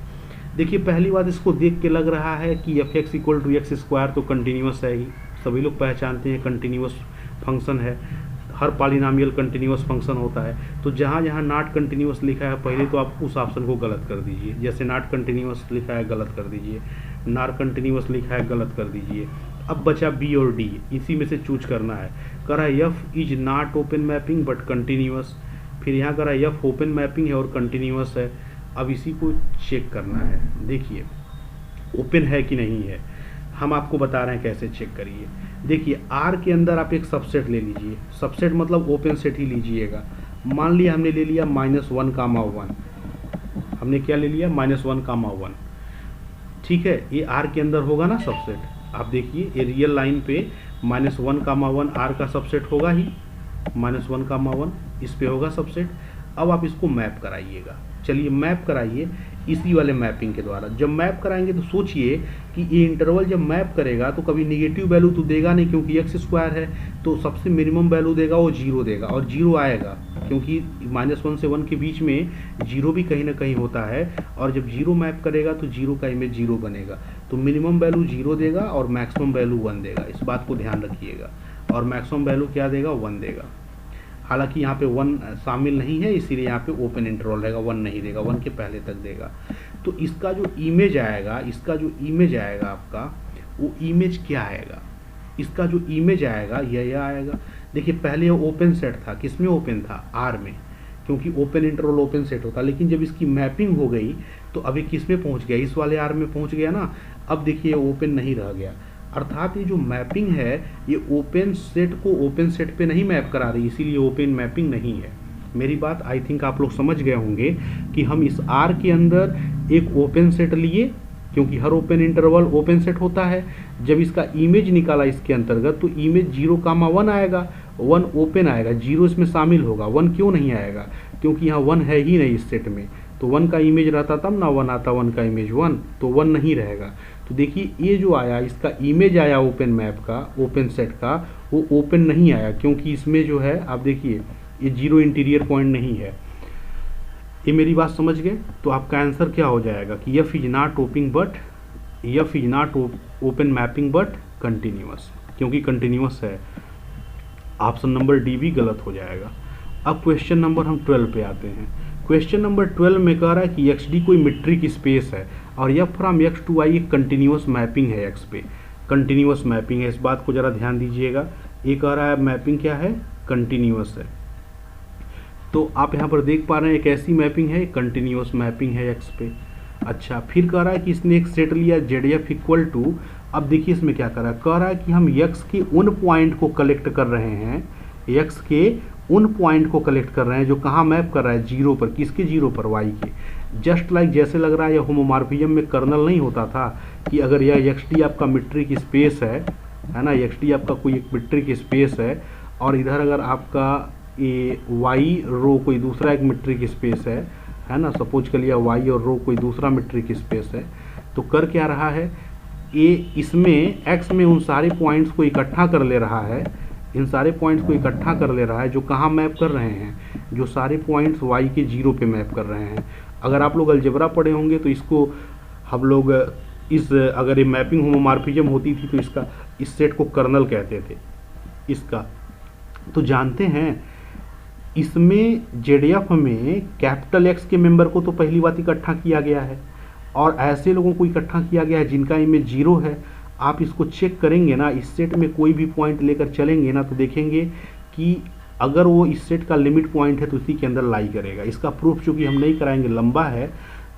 Speaker 1: देखिए पहली बात, इसको देख के लग रहा है कि F X equal to X square तो कंटिन्यूस है ही, सभी लोग पहचानते हैं कंटिन्यूअस फंक्शन है, हर पॉलिनॉमियल कंटिन्यूअस फंक्शन होता है। तो जहाँ जहाँ नॉट कंटिन्यूअस लिखा है पहले तो आप उस ऑप्शन को गलत कर दीजिए, जैसे नॉट कंटिन्यूअस लिखा है गलत कर दीजिए, नॉट कंटिन्यूअस लिखा है गलत कर दीजिए। अब बचा बी और डी, इसी में से चूज करना है। कह रहा है F is not open mapping but continuous, फिर यहाँ कह रहा है एफ ओपन मैपिंग है और कंटिन्यूअस है। अब इसी को चेक करना है, देखिए ओपन है कि नहीं है, हम आपको बता रहे हैं कैसे चेक करिए। देखिए आर के अंदर आप एक सबसेट ले लीजिए, सबसेट मतलब ओपन सेट ही लीजिएगा। मान लिया हमने ले लिया -1, हमने क्या ले लिया -1, ठीक है, ये आर के अंदर होगा ना सबसेट। आप देखिए ये रियल लाइन पे -1, आर का सबसेट होगा ही, -1, इस पे होगा सबसेट। अब आप इसको मैप कराइएगा, चलिए मैप कराइए इसी वाले मैपिंग के द्वारा। जब मैप कराएंगे तो सोचिए कि ये इंटरवल जब मैप करेगा तो कभी निगेटिव वैल्यू तो देगा नहीं, क्योंकि एक्स स्क्वायर है, तो सबसे मिनिमम वैल्यू देगा वो 0 देगा, और 0 आएगा क्योंकि -1 से 1 के बीच में 0 भी कहीं ना कहीं होता है, और जब 0 मैप करेगा तो 0 का इमेज 0 बनेगा। तो मिनिमम वैल्यू 0 देगा और मैक्सिमम वैल्यू 1 देगा, इस बात को ध्यान रखिएगा। और मैक्सिमम वैल्यू क्या देगा, 1 देगा। हालांकि यहाँ पे 1 शामिल नहीं है, इसीलिए यहाँ पे ओपन इंटरवल रहेगा, 1 नहीं देगा, 1 के पहले तक देगा। तो इसका जो इमेज आएगा, आपका वो इमेज क्या आएगा, इसका जो इमेज आएगा यह आएगा। देखिए पहले ओपन सेट था, किसमें ओपन था, आर में, क्योंकि ओपन इंटरवल ओपन सेट होता। लेकिन जब इसकी मैपिंग हो गई तो अभी किस में पहुँच गया, इस वाले आर में पहुँच गया ना। अब देखिए ओपन नहीं रह गया, अर्थात ये जो मैपिंग है ये ओपन सेट को ओपन सेट पे नहीं मैप करा रही, इसीलिए ओपन मैपिंग नहीं है। मेरी बात आई थिंक आप लोग समझ गए होंगे कि हम इस आर के अंदर एक ओपन सेट लिए, क्योंकि हर ओपन इंटरवल ओपन सेट होता है। जब इसका इमेज निकाला इसके अंतर्गत तो इमेज 0, 1 आएगा, 1 ओपन आएगा, 0 इसमें शामिल होगा। 1 क्यों नहीं आएगा, क्योंकि यहाँ 1 है ही नहीं इस सेट में, तो 1 का इमेज रहता तब ना 1 आता, 1 का इमेज 1, तो 1 नहीं रहेगा। तो देखिए ये जो आया इसका इमेज आया ओपन मैप का, ओपन सेट का, वो ओपन नहीं आया, क्योंकि इसमें जो है आप देखिए ये 0 इंटीरियर पॉइंट नहीं है। ये मेरी बात समझ गए। तो आपका आंसर क्या हो जाएगा कि F is not open mapping but continuous, क्योंकि कंटिन्यूअस है। ऑप्शन नंबर डी भी गलत हो जाएगा। अब क्वेश्चन नंबर हम 12 पे आते हैं। क्वेश्चन नंबर 12 में कह रहा है कि एक्स डी कोई मीट्रिक स्पेस है और F from X to Y एक कंटिन्यूअस मैपिंग है, एक्स पे कंटिन्यूअस मैपिंग है। इस बात को जरा ध्यान दीजिएगा। ये कह रहा है मैपिंग क्या है, कंटिन्यूअस है। तो आप यहाँ पर देख पा रहे हैं एक ऐसी मैपिंग है, कंटिन्यूअस मैपिंग है एक्स पे। अच्छा, फिर कह रहा है कि इसने एक सेट लिया जेड एफ इक्वल टू। अब देखिए इसमें क्या कर रहा है, कह रहा है कि हम एक्स के उन पॉइंट को कलेक्ट कर रहे हैं, एक्स के उन पॉइंट को कलेक्ट कर रहे हैं जो कहाँ मैप कर रहा है, 0 पर। किसके 0 पर, वाई के। जस्ट लाइक जैसे लग रहा है यह होमोमॉर्फिज्म में कर्नल नहीं होता था कि अगर यह एक्स डी आपका मीट्रिक स्पेस है ना, एक्स डी आपका कोई एक मीट्रिक स्पेस है, और इधर अगर आपका ये वाई रो कोई दूसरा एक मीट्रिक स्पेस है ना, सपोज कर लिया वाई और रो कोई दूसरा मीट्रिक स्पेस है, तो कर क्या रहा है, ये इसमें एक्स में उन सारे पॉइंट्स को इकट्ठा कर ले रहा है, इन सारे पॉइंट्स को इकट्ठा कर ले रहा है जो कहाँ मैप कर रहे हैं, जो सारे पॉइंट्स वाई के 0 पे मैप कर रहे हैं। अगर आप लोग अलजेब्रा पढ़े होंगे तो इसको हम लोग अगर ये मैपिंग होमोमॉर्फिज्म होती थी तो इसका इस सेट को कर्नल कहते थे इसका। तो जानते हैं इसमें जेडएफ में कैपिटल एक्स के मेंबर को तो पहली बात इकट्ठा किया गया है, और ऐसे लोगों को इकट्ठा किया गया है जिनका इमेज 0 है। आप इसको चेक करेंगे ना, इस सेट में कोई भी पॉइंट लेकर चलेंगे ना तो देखेंगे कि अगर वो इस सेट का लिमिट पॉइंट है तो उसी के अंदर लाई करेगा। इसका प्रूफ चूँकि हम नहीं कराएंगे, लंबा है,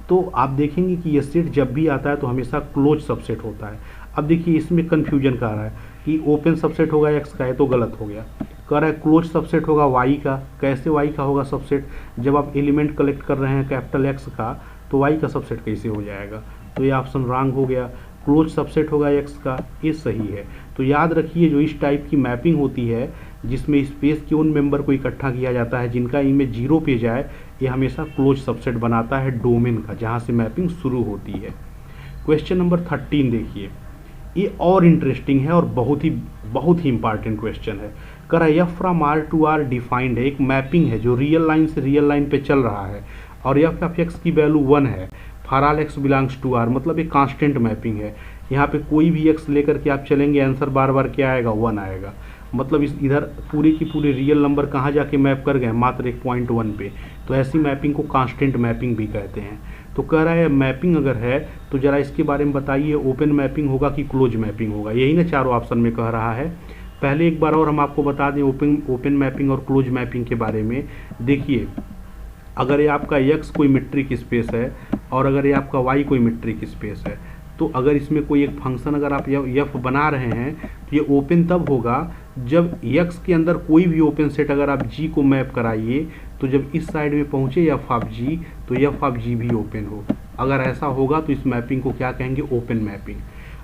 Speaker 1: तो आप देखेंगे कि ये सेट जब भी आता है तो हमेशा क्लोज सबसेट होता है। अब देखिए इसमें कन्फ्यूजन कर रहा है कि ओपन सबसेट होगा एक्स का, है तो गलत हो गया। कह रहा है क्लोज सबसेट होगा वाई का। कैसे वाई का होगा सबसेट, जब आप एलिमेंट कलेक्ट कर रहे हैं कैपिटल एक्स का तो वाई का सबसेट कैसे हो जाएगा, तो ये ऑप्शन रॉन्ग हो गया। क्लोज सबसेट होगा एक्स का, ये सही है। तो याद रखिए जो इस टाइप की मैपिंग होती है जिसमें स्पेस के उन मेंबर को इकट्ठा किया जाता है जिनका इमेज 0 पे जाए, ये हमेशा क्लोज सबसेट बनाता है डोमेन का, जहाँ से मैपिंग शुरू होती है। क्वेश्चन नंबर 13 देखिए, ये और इंटरेस्टिंग है और बहुत ही इंपॉर्टेंट क्वेश्चन है। कह रहा है F from R to R defined है, एक मैपिंग है जो रियल लाइन से रियल लाइन पे चल रहा है, और एफ ऑफ एक्स की वैल्यू 1 है for all X belongs to R, मतलब एक कांस्टेंट मैपिंग है। यहाँ पे कोई भी एक्स लेकर के आप चलेंगे, आंसर बार बार क्या आएगा, 1 आएगा। मतलब इस इधर पूरे की पूरे रियल नंबर कहाँ जाके मैप कर गए, मात्र एक पॉइंट 1 पे। तो ऐसी मैपिंग को कांस्टेंट मैपिंग भी कहते हैं। तो कह रहा है मैपिंग अगर है तो ज़रा इसके बारे में बताइए, ओपन मैपिंग होगा कि क्लोज मैपिंग होगा, यही ना चारों ऑप्शन में कह रहा है। पहले एक बार और हम आपको बता दें ओपन मैपिंग और क्लोज मैपिंग के बारे में। देखिए, अगर ये आपका x कोई मीट्रिक स्पेस है और अगर ये आपका y कोई मीट्रिक स्पेस है, तो अगर इसमें कोई एक फंक्शन अगर आप f बना रहे हैं तो ये ओपन तब होगा जब x के अंदर कोई भी ओपन सेट अगर आप g को मैप कराइए तो जब इस साइड में पहुँचे f ऑफ g तो f ऑफ g भी ओपन हो। अगर ऐसा होगा तो इस मैपिंग को क्या कहेंगे, ओपन मैपिंग।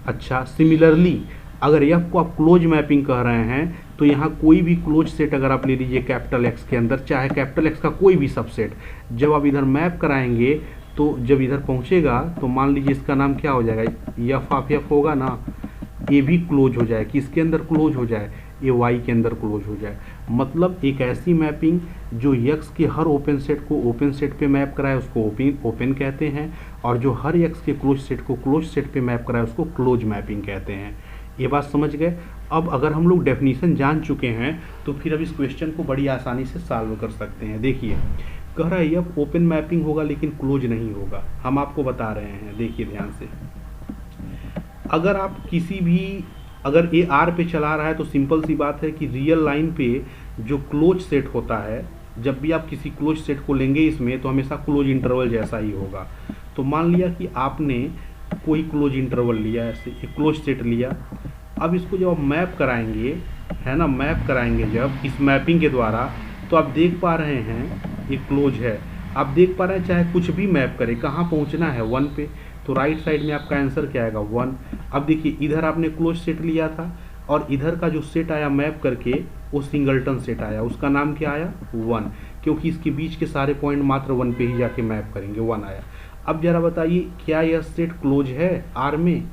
Speaker 1: अच्छा, सिमिलरली अगर f को आप क्लोज मैपिंग कह रहे हैं तो यहाँ कोई भी क्लोज सेट अगर आप ले लीजिए कैपिटल X के अंदर, चाहे कैपिटल X का कोई भी सबसेट, जब आप इधर मैप कराएंगे तो जब इधर पहुँचेगा तो मान लीजिए इसका नाम क्या हो जाएगा, f ऑफ f होगा ना, ये भी क्लोज हो जाए, किसके अंदर क्लोज हो जाए, ये y के अंदर क्लोज हो जाए। मतलब एक ऐसी मैपिंग जो x के हर ओपन सेट को ओपन सेट पे मैप कराए उसको ओपन कहते हैं, और जो हर x के क्लोज सेट को क्लोज सेट पे मैप कराए उसको क्लोज मैपिंग कहते हैं। ये बात समझ गए। अब अगर हम लोग डेफिनेशन जान चुके हैं तो फिर अब इस क्वेश्चन को बड़ी आसानी से सॉल्व कर सकते हैं। देखिए, कह रहा है ये ओपन मैपिंग होगा लेकिन क्लोज नहीं होगा। हम आपको बता रहे हैं, देखिए ध्यान से, अगर आप किसी भी अगर ए आर पे चला रहा है तो सिंपल सी बात है कि रियल लाइन पे जो क्लोज सेट होता है, जब भी आप किसी क्लोज सेट को लेंगे इसमें तो हमेशा क्लोज इंटरवल जैसा ही होगा। तो मान लिया कि आपने कोई क्लोज इंटरवल लिया, ऐसे एक क्लोज सेट लिया। अब इसको जब आप मैप कराएंगे, है ना, मैप कराएंगे जब इस मैपिंग के द्वारा, तो आप देख पा रहे हैं ये क्लोज है। आप देख पा रहे हैं चाहे कुछ भी मैप करे, कहाँ पहुँचना है, 1 पे। तो राइट साइड में आपका आंसर क्या आएगा, 1। अब देखिए, इधर आपने क्लोज सेट लिया था और इधर का जो सेट आया मैप करके वो सिंगलटन सेट आया, उसका नाम क्या आया, 1, क्योंकि इसके बीच के सारे पॉइंट मात्र 1 पे ही जाके मैप करेंगे, 1 आया। अब जरा बताइए क्या यह सेट क्लोज है आर में।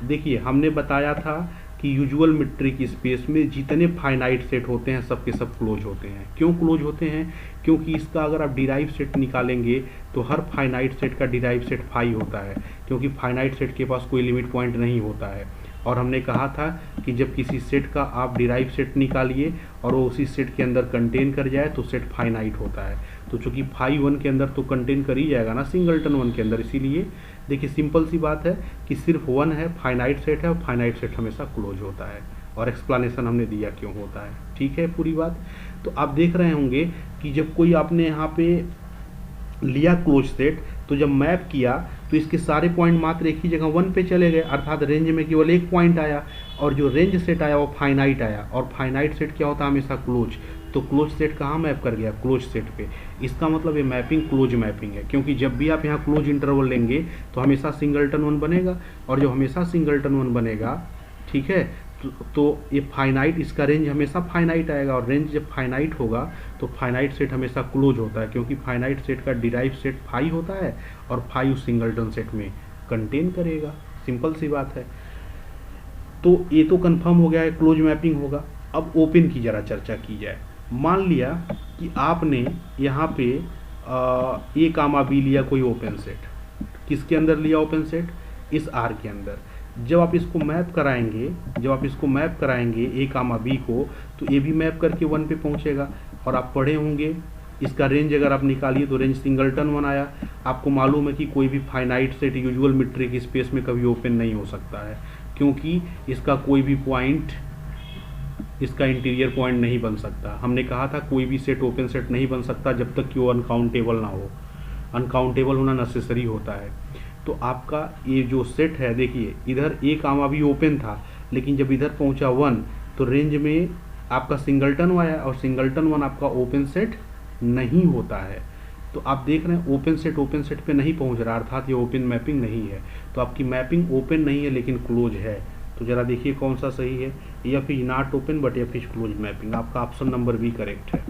Speaker 1: देखिए, हमने बताया था कि यूजुअल मीट्रिक स्पेस में जितने फाइनाइट सेट होते हैं सब के सब क्लोज होते हैं। क्यों क्लोज होते हैं, क्योंकि इसका अगर आप डिराइव सेट निकालेंगे तो हर फाइनाइट सेट का डिराइव सेट फाई होता है, क्योंकि फाइनाइट सेट के पास कोई लिमिट पॉइंट नहीं होता है। और हमने कहा था कि जब किसी सेट का आप डिराइव सेट निकालिए और वो उसी सेट के अंदर कंटेन कर जाए तो सेट फाइनाइट होता है। तो चूंकि फाई 1 के अंदर तो कंटेन कर ही जाएगा ना सिंगलटन 1 के अंदर, इसीलिए देखिए सिंपल सी बात है कि सिर्फ 1 है, फाइनाइट सेट है, और फाइनाइट सेट हमेशा क्लोज होता है। और एक्सप्लेनेशन हमने दिया क्यों होता है, ठीक है पूरी बात। तो आप देख रहे होंगे कि जब कोई आपने यहाँ पे लिया क्लोज सेट, तो जब मैप किया तो इसके सारे पॉइंट मात्र एक ही जगह 1 पे चले गए, अर्थात रेंज में केवल एक पॉइंट आया, और जो रेंज सेट आया वो फाइनाइट आया। और फाइनाइट सेट क्या होता है, हमेशा क्लोज। तो क्लोज सेट कहाँ मैप कर गया, क्लोज सेट पे। इसका मतलब ये मैपिंग क्लोज मैपिंग है, क्योंकि जब भी आप यहाँ क्लोज इंटरवल लेंगे तो हमेशा सिंगलटन 1 बनेगा, और जो हमेशा सिंगलटन 1 बनेगा, ठीक है, तो ये फाइनाइट, इसका रेंज हमेशा फाइनाइट आएगा, और रेंज जब फाइनाइट होगा तो फाइनाइट सेट हमेशा क्लोज होता है, क्योंकि फाइनाइट सेट का डिराइव सेट फाई होता है और फाई उस सिंगलटन सेट में कंटेन करेगा। सिंपल सी बात है। तो ये तो कंफर्म हो गया है क्लोज मैपिंग होगा। अब ओपन की जरा चर्चा की जाए। मान लिया कि आपने यहाँ पे ए कामा बी लिया कोई ओपन सेट, किसके अंदर लिया ओपन सेट, इस आर के अंदर। जब आप इसको मैप कराएंगे ए कामा बी को, तो ए भी मैप करके 1 पे पहुंचेगा। और आप पढ़े होंगे इसका रेंज अगर आप निकालिए तो रेंज सिंगलटन 1 आया। आपको मालूम है कि कोई भी finite set usual metric space में कभी ओपन नहीं हो सकता है, क्योंकि इसका कोई भी पॉइंट, इसका इंटीरियर पॉइंट नहीं बन सकता। हमने कहा था कोई भी सेट ओपन सेट नहीं बन सकता जब तक कि वो अनकाउंटेबल ना हो। अनकाउंटेबल होना नेसेसरी होता है। तो आपका ये जो सेट है, देखिए इधर ए कामा भी ओपन था, लेकिन जब इधर पहुंचा 1 तो रेंज में आपका सिंगलटन आया, और सिंगलटन 1 आपका ओपन सेट नहीं होता है। तो आप देख रहे हैं ओपन सेट पे नहीं पहुंच रहा, अर्थात ये ओपन मैपिंग नहीं है। तो आपकी मैपिंग ओपन नहीं है लेकिन क्लोज है। तो जरा देखिए कौन सा सही है, F is not open but F is close mapping. आपका ऑप्शन नंबर बी करेक्ट है।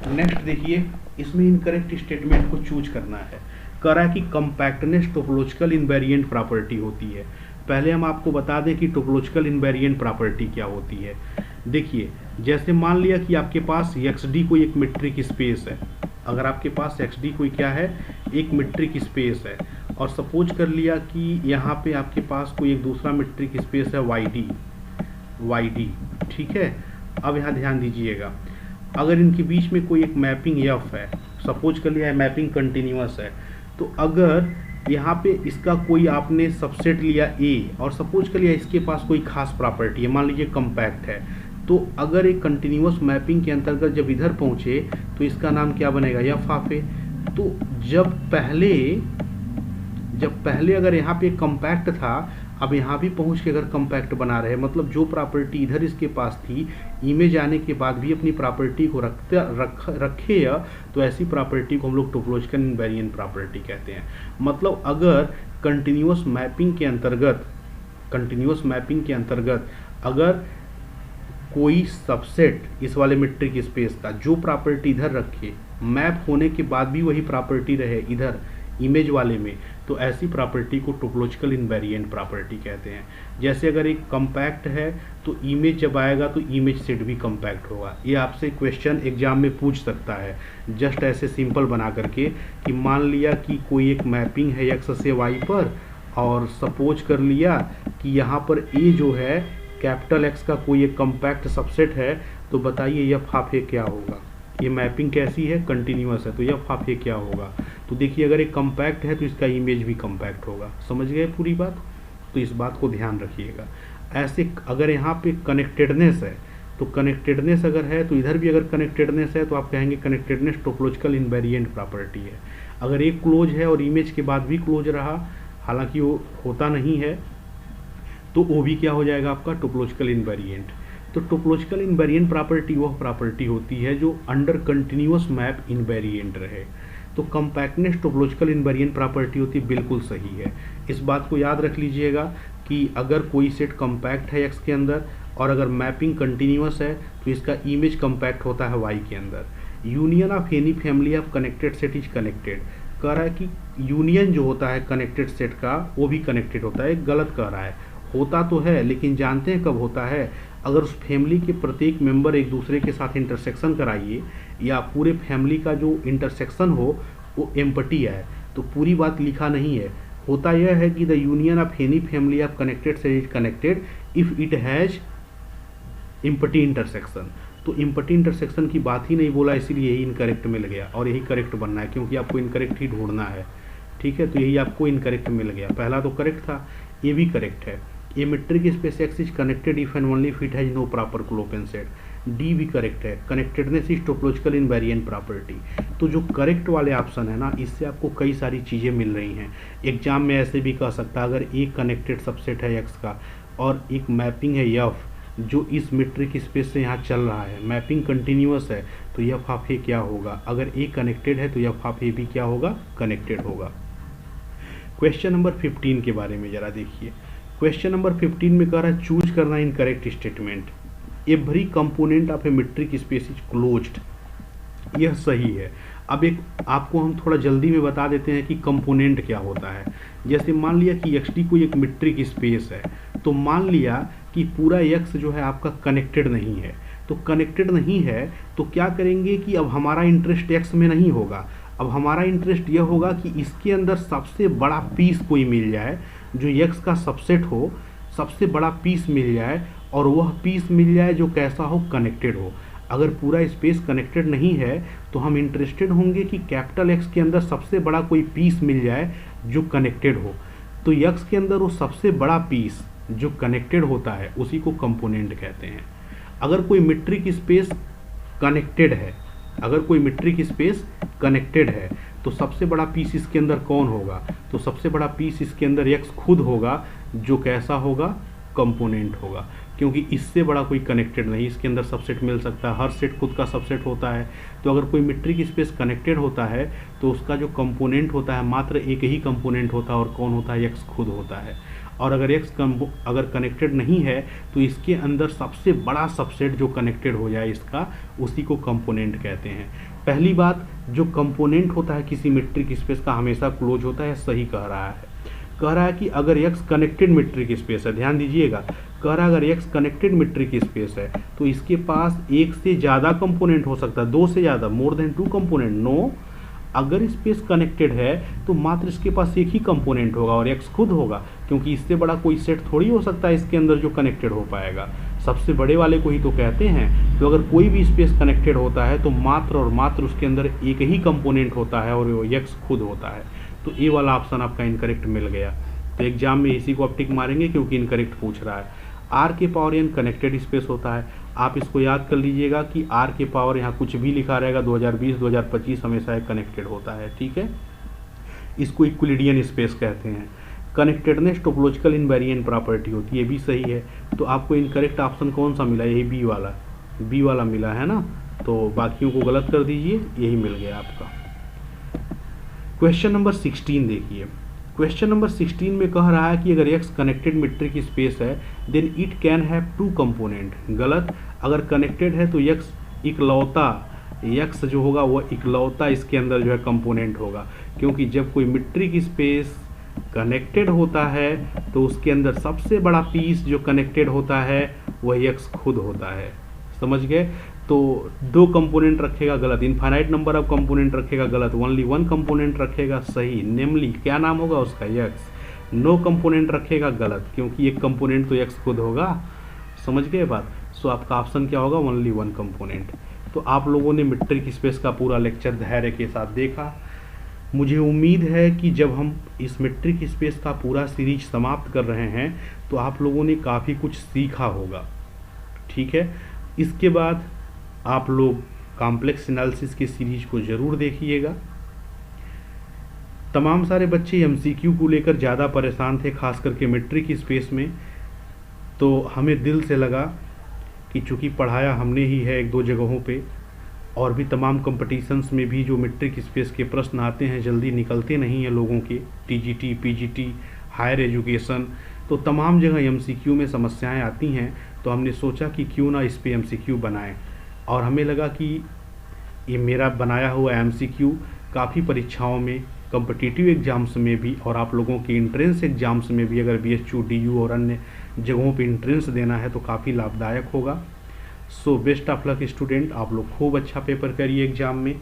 Speaker 1: नेक्स्ट देखिए, इसमें इनकरेक्ट स्टेटमेंट को चूज करना है। कह रहा है कि कंपैक्टनेस टोपोलॉजिकल इनवेरिएंट प्रॉपर्टी होती है। पहले हम आपको बता दें कि टोपोलॉजिकल इनवेरिएंट प्रॉपर्टी क्या होती है। देखिए, जैसे मान लिया कि आपके पास XD कोई एक मीट्रिक स्पेस है। अगर आपके पास XD कोई क्या है, एक मीट्रिक स्पेस है, और सपोज कर लिया कि यहाँ पे आपके पास कोई एक दूसरा मीट्रिक स्पेस है वाई डी, ठीक है। अब यहाँ ध्यान दीजिएगा, अगर इनके बीच में कोई एक मैपिंग एफ है, सपोज कर लिया है मैपिंग कंटिन्यूअस है, तो अगर यहाँ पे इसका कोई आपने सबसेट लिया ए और सपोज कर लिया इसके पास कोई खास प्रॉपर्टी है, मान लीजिए कम्पैक्ट है, तो अगर एक कंटिन्यूअस मैपिंग के अंतर्गत जब इधर पहुँचे तो इसका नाम क्या बनेगा, एफ ऑफ ए। तो जब पहले अगर यहाँ पे कम्पैक्ट था, अब यहाँ भी पहुँच के अगर कम्पैक्ट बना रहे, मतलब जो प्रॉपर्टी इधर इसके पास थी, इमेज आने के बाद भी अपनी प्रॉपर्टी को रखे या तो ऐसी प्रॉपर्टी को हम लोग टोपोलॉजिकल इनवेरिएंट प्रॉपर्टी कहते हैं। मतलब अगर कंटिन्यूअस मैपिंग के अंतर्गत अगर कोई सबसेट इस वाले मीट्रिक स्पेस का जो प्रॉपर्टी इधर रखे, मैप होने के बाद भी वही प्रॉपर्टी रहे इधर इमेज वाले में, तो ऐसी प्रॉपर्टी को टोपोलॉजिकल इनवेरिएंट प्रॉपर्टी कहते हैं। जैसे अगर एक कम्पैक्ट है तो इमेज जब आएगा तो इमेज सेट भी कम्पैक्ट होगा। ये आपसे क्वेश्चन एग्जाम में पूछ सकता है, जस्ट ऐसे सिंपल बना करके कि मान लिया कि कोई एक मैपिंग है एक्स से वाई पर, और सपोज कर लिया कि यहाँ पर ए जो है कैपिटल एक्स का कोई एक कम्पैक्ट सबसेट है, तो बताइए एफ ऑफ ए क्या होगा। ये मैपिंग कैसी है, कंटिन्यूअस है, तो एफ ऑफ ए क्या होगा। तो देखिए अगर एक कम्पैक्ट है तो इसका इमेज भी कम्पैक्ट होगा। समझ गए पूरी बात, तो इस बात को ध्यान रखिएगा। ऐसे अगर यहाँ पे कनेक्टेडनेस है, तो कनेक्टेडनेस अगर है तो इधर भी अगर कनेक्टेडनेस है तो आप कहेंगे कनेक्टेडनेस टोपोलॉजिकल इनवेरिएंट प्रॉपर्टी है। अगर एक क्लोज है और इमेज के बाद भी क्लोज रहा, हालांकि वो होता नहीं है, तो वो भी क्या हो जाएगा आपका टोपोलॉजिकल इनवेरिएंट। तो टोपोलॉजिकल इनवेरिएंट प्रॉपर्टी वह प्रॉपर्टी होती है जो अंडर कंटिन्यूअस मैप इनवेरिएंट रहे। तो कम्पैक्टनेस टोपोलॉजिकल इनवेरिएंट प्रॉपर्टी होती है, बिल्कुल सही है। इस बात को याद रख लीजिएगा कि अगर कोई सेट कम्पैक्ट है एक्स के अंदर और अगर मैपिंग कंटिन्यूअस है तो इसका इमेज कम्पैक्ट होता है वाई के अंदर। Union of any family of connected set is connected, कह रहा है कि यूनियन जो होता है कनेक्टेड सेट का वो भी कनेक्टेड होता है। गलत कह रहा है, होता तो है लेकिन जानते हैं कब होता है, अगर उस फैमिली के प्रत्येक मेंबर एक दूसरे के साथ इंटरसेक्शन कराइए या पूरे फैमिली का जो इंटरसेक्शन हो वो एम्पटी है, तो पूरी बात लिखा नहीं है। होता यह है कि the union of any family of connected set is connected if it has empty intersection. तो एम्पटी इंटरसेक्शन की बात ही नहीं बोला, इसीलिए यही इनकरेक्ट मिल गया और यही करेक्ट बनना है क्योंकि आपको इनकरेक्ट ही ढूंढना है। ठीक है, तो यही आपको इनकरेक्ट मिल गया। पहला तो करेक्ट था, ये भी करेक्ट है। A metric space x is connected if and only if it has no proper clopen set. D भी करेक्ट है, connectedness is topological invariant property. तो जो करेक्ट वाले ऑप्शन है ना, इससे आपको कई सारी चीज़ें मिल रही हैं। एग्जाम में ऐसे भी कह सकता है अगर एक कनेक्टेड सबसेट है एक्स का और एक मैपिंग है एफ जो इस मीट्रिक स्पेस से यहाँ चल रहा है, मैपिंग कंटिन्यूअस है, तो एफ ऑफ ए क्या होगा। अगर ए कनेक्टेड है तो एफ ऑफ ए भी क्या होगा, कनेक्टेड होगा। क्वेश्चन नंबर 15 के बारे में जरा देखिए। क्वेश्चन नंबर 15 में कह रहा है चूज करना incorrect statement. Every component of A metric space is closed, यह सही है। अब एक आपको हम थोड़ा जल्दी में बता देते हैं कि कंपोनेंट क्या होता है। जैसे मान लिया कि एक्स डी कोई एक मीट्रिक स्पेस है, तो मान लिया कि पूरा एक्स जो है आपका कनेक्टेड नहीं है, तो कनेक्टेड नहीं है तो क्या करेंगे कि अब हमारा इंटरेस्ट एक्स में नहीं होगा, अब हमारा इंटरेस्ट यह होगा कि इसके अंदर सबसे बड़ा पीस कोई मिल जाए जो एक्स का सबसेट हो, सबसे बड़ा पीस मिल जाए और वह पीस मिल जाए जो कैसा हो, कनेक्टेड हो। अगर पूरा स्पेस कनेक्टेड नहीं है तो हम इंटरेस्टेड होंगे कि कैपिटल एक्स के अंदर सबसे बड़ा कोई पीस मिल जाए जो कनेक्टेड हो। तो एक्स के अंदर वो सबसे बड़ा पीस जो कनेक्टेड होता है उसी को कंपोनेंट कहते हैं। अगर कोई मीट्रिक स्पेस कनेक्टेड है, अगर कोई मीट्रिक स्पेस कनेक्टेड है तो सबसे बड़ा पीस इसके अंदर कौन होगा, तो सबसे बड़ा पीस इसके अंदर एक्स खुद होगा जो कैसा होगा, कंपोनेंट होगा। क्योंकि इससे बड़ा कोई कनेक्टेड नहीं, इसके अंदर सबसेट मिल सकता है, हर सेट खुद का सबसेट होता है। तो अगर कोई मीट्रिक स्पेस कनेक्टेड होता है तो उसका जो कंपोनेंट होता है मात्र एक ही कंपोनेंट होता है और कौन होता है, एक्स खुद होता है। और अगर एक्स अगर कनेक्टेड नहीं है तो इसके अंदर सबसे बड़ा सबसेट जो कनेक्टेड हो जाए इसका, उसी को कंपोनेंट कहते हैं। पहली बात, जो कंपोनेंट होता है किसी मीट्रिक स्पेस का हमेशा क्लोज होता है, सही कह रहा है। कह रहा है कि अगर एक्स कनेक्टेड मीट्रिक स्पेस है, ध्यान दीजिएगा, कह रहा है अगर एक्स कनेक्टेड मीट्रिक स्पेस है तो इसके पास एक से ज़्यादा कंपोनेंट हो सकता है, दो से ज़्यादा, more than two component, no. अगर स्पेस कनेक्टेड है तो मात्र इसके पास एक ही कंपोनेंट होगा और x खुद होगा, क्योंकि इससे बड़ा कोई सेट थोड़ी हो सकता है इसके अंदर जो कनेक्टेड हो पाएगा, सबसे बड़े वाले को ही तो कहते हैं। तो अगर कोई भी स्पेस कनेक्टेड होता है तो मात्र और मात्र उसके अंदर एक ही कंपोनेंट होता है और वो x खुद होता है। तो ए वाला ऑप्शन आपका इनकरेक्ट मिल गया। तो एग्जाम में इसी को आप टिक मारेंगे क्योंकि इनकरेक्ट पूछ रहा है। आर के पावर एन कनेक्टेड स्पेस होता है। आप इसको याद कर लीजिएगा कि आर के पावर यहाँ कुछ भी लिखा रहेगा 2020 2025 हमेशा एक कनेक्टेड होता है, ठीक है। इसको इक्विलिडियन स्पेस कहते हैं। कनेक्टेडनेस टोपोलॉजिकल इनवेरिएंट प्रॉपर्टी होती है, ये भी सही है। तो आपको इनकरेक्ट ऑप्शन कौन सा मिला? यही बी वाला मिला है ना, तो बाकियों को गलत कर दीजिए, यही मिल गया आपका। क्वेश्चन नंबर 16 देखिए। क्वेश्चन नंबर 16 में कह रहा है कि अगर x कनेक्टेड मीट्रिक स्पेस है then it can have two component. गलत। अगर कनेक्टेड है तो x इकलौता, x जो होगा वो इकलौता इसके अंदर जो है कंपोनेंट होगा, क्योंकि जब कोई मीट्रिक स्पेस कनेक्टेड होता है तो उसके अंदर सबसे बड़ा पीस जो कनेक्टेड होता है वह x खुद होता है। समझ गए? तो दो कंपोनेंट रखेगा, गलत। इनफाइनाइट नंबर ऑफ कंपोनेंट रखेगा, गलत। ओनली वन कंपोनेंट रखेगा, सही। नेमली क्या नाम होगा उसका? x। नो कंपोनेंट रखेगा, गलत, क्योंकि एक कंपोनेंट तो x खुद होगा। समझ गए बात? सो आपका ऑप्शन क्या होगा? Only one component. तो आप लोगों ने मीट्रिक स्पेस का पूरा लेक्चर धैर्य के साथ देखा। मुझे उम्मीद है कि जब हम इस मीट्रिक स्पेस का पूरा सीरीज समाप्त कर रहे हैं तो आप लोगों ने काफ़ी कुछ सीखा होगा, ठीक है। इसके बाद आप लोग कॉम्प्लेक्स एनालिसिस की सीरीज को ज़रूर देखिएगा। तमाम सारे बच्चे एमसीक्यू को लेकर ज़्यादा परेशान थे, खास करके मीट्रिक स्पेस में। तो हमें दिल से लगा कि चूँकि पढ़ाया हमने ही है एक दो जगहों पे, और भी तमाम कंपटीशंस में भी जो मीट्रिक स्पेस के प्रश्न आते हैं जल्दी निकलते नहीं हैं लोगों के, टीजीटी, पीजीटी, हायर एजुकेशन, तो तमाम जगह एमसीक्यू में समस्याएं आती हैं। तो हमने सोचा कि क्यों ना इस पे एमसीक्यू बनाएं, और हमें लगा कि ये मेरा बनाया हुआ एमसीक्यू काफ़ी परीक्षाओं में, कॉम्पिटिटिव एग्जाम्स में भी और आप लोगों के इंट्रेंस एग्जाम्स में भी, अगर बीएचयू, डीयू और अन्य जगहों पे इंट्रेंस देना है तो काफ़ी लाभदायक होगा। So best of luck student, आप लोग खूब अच्छा पेपर करिए एग्ज़ाम में।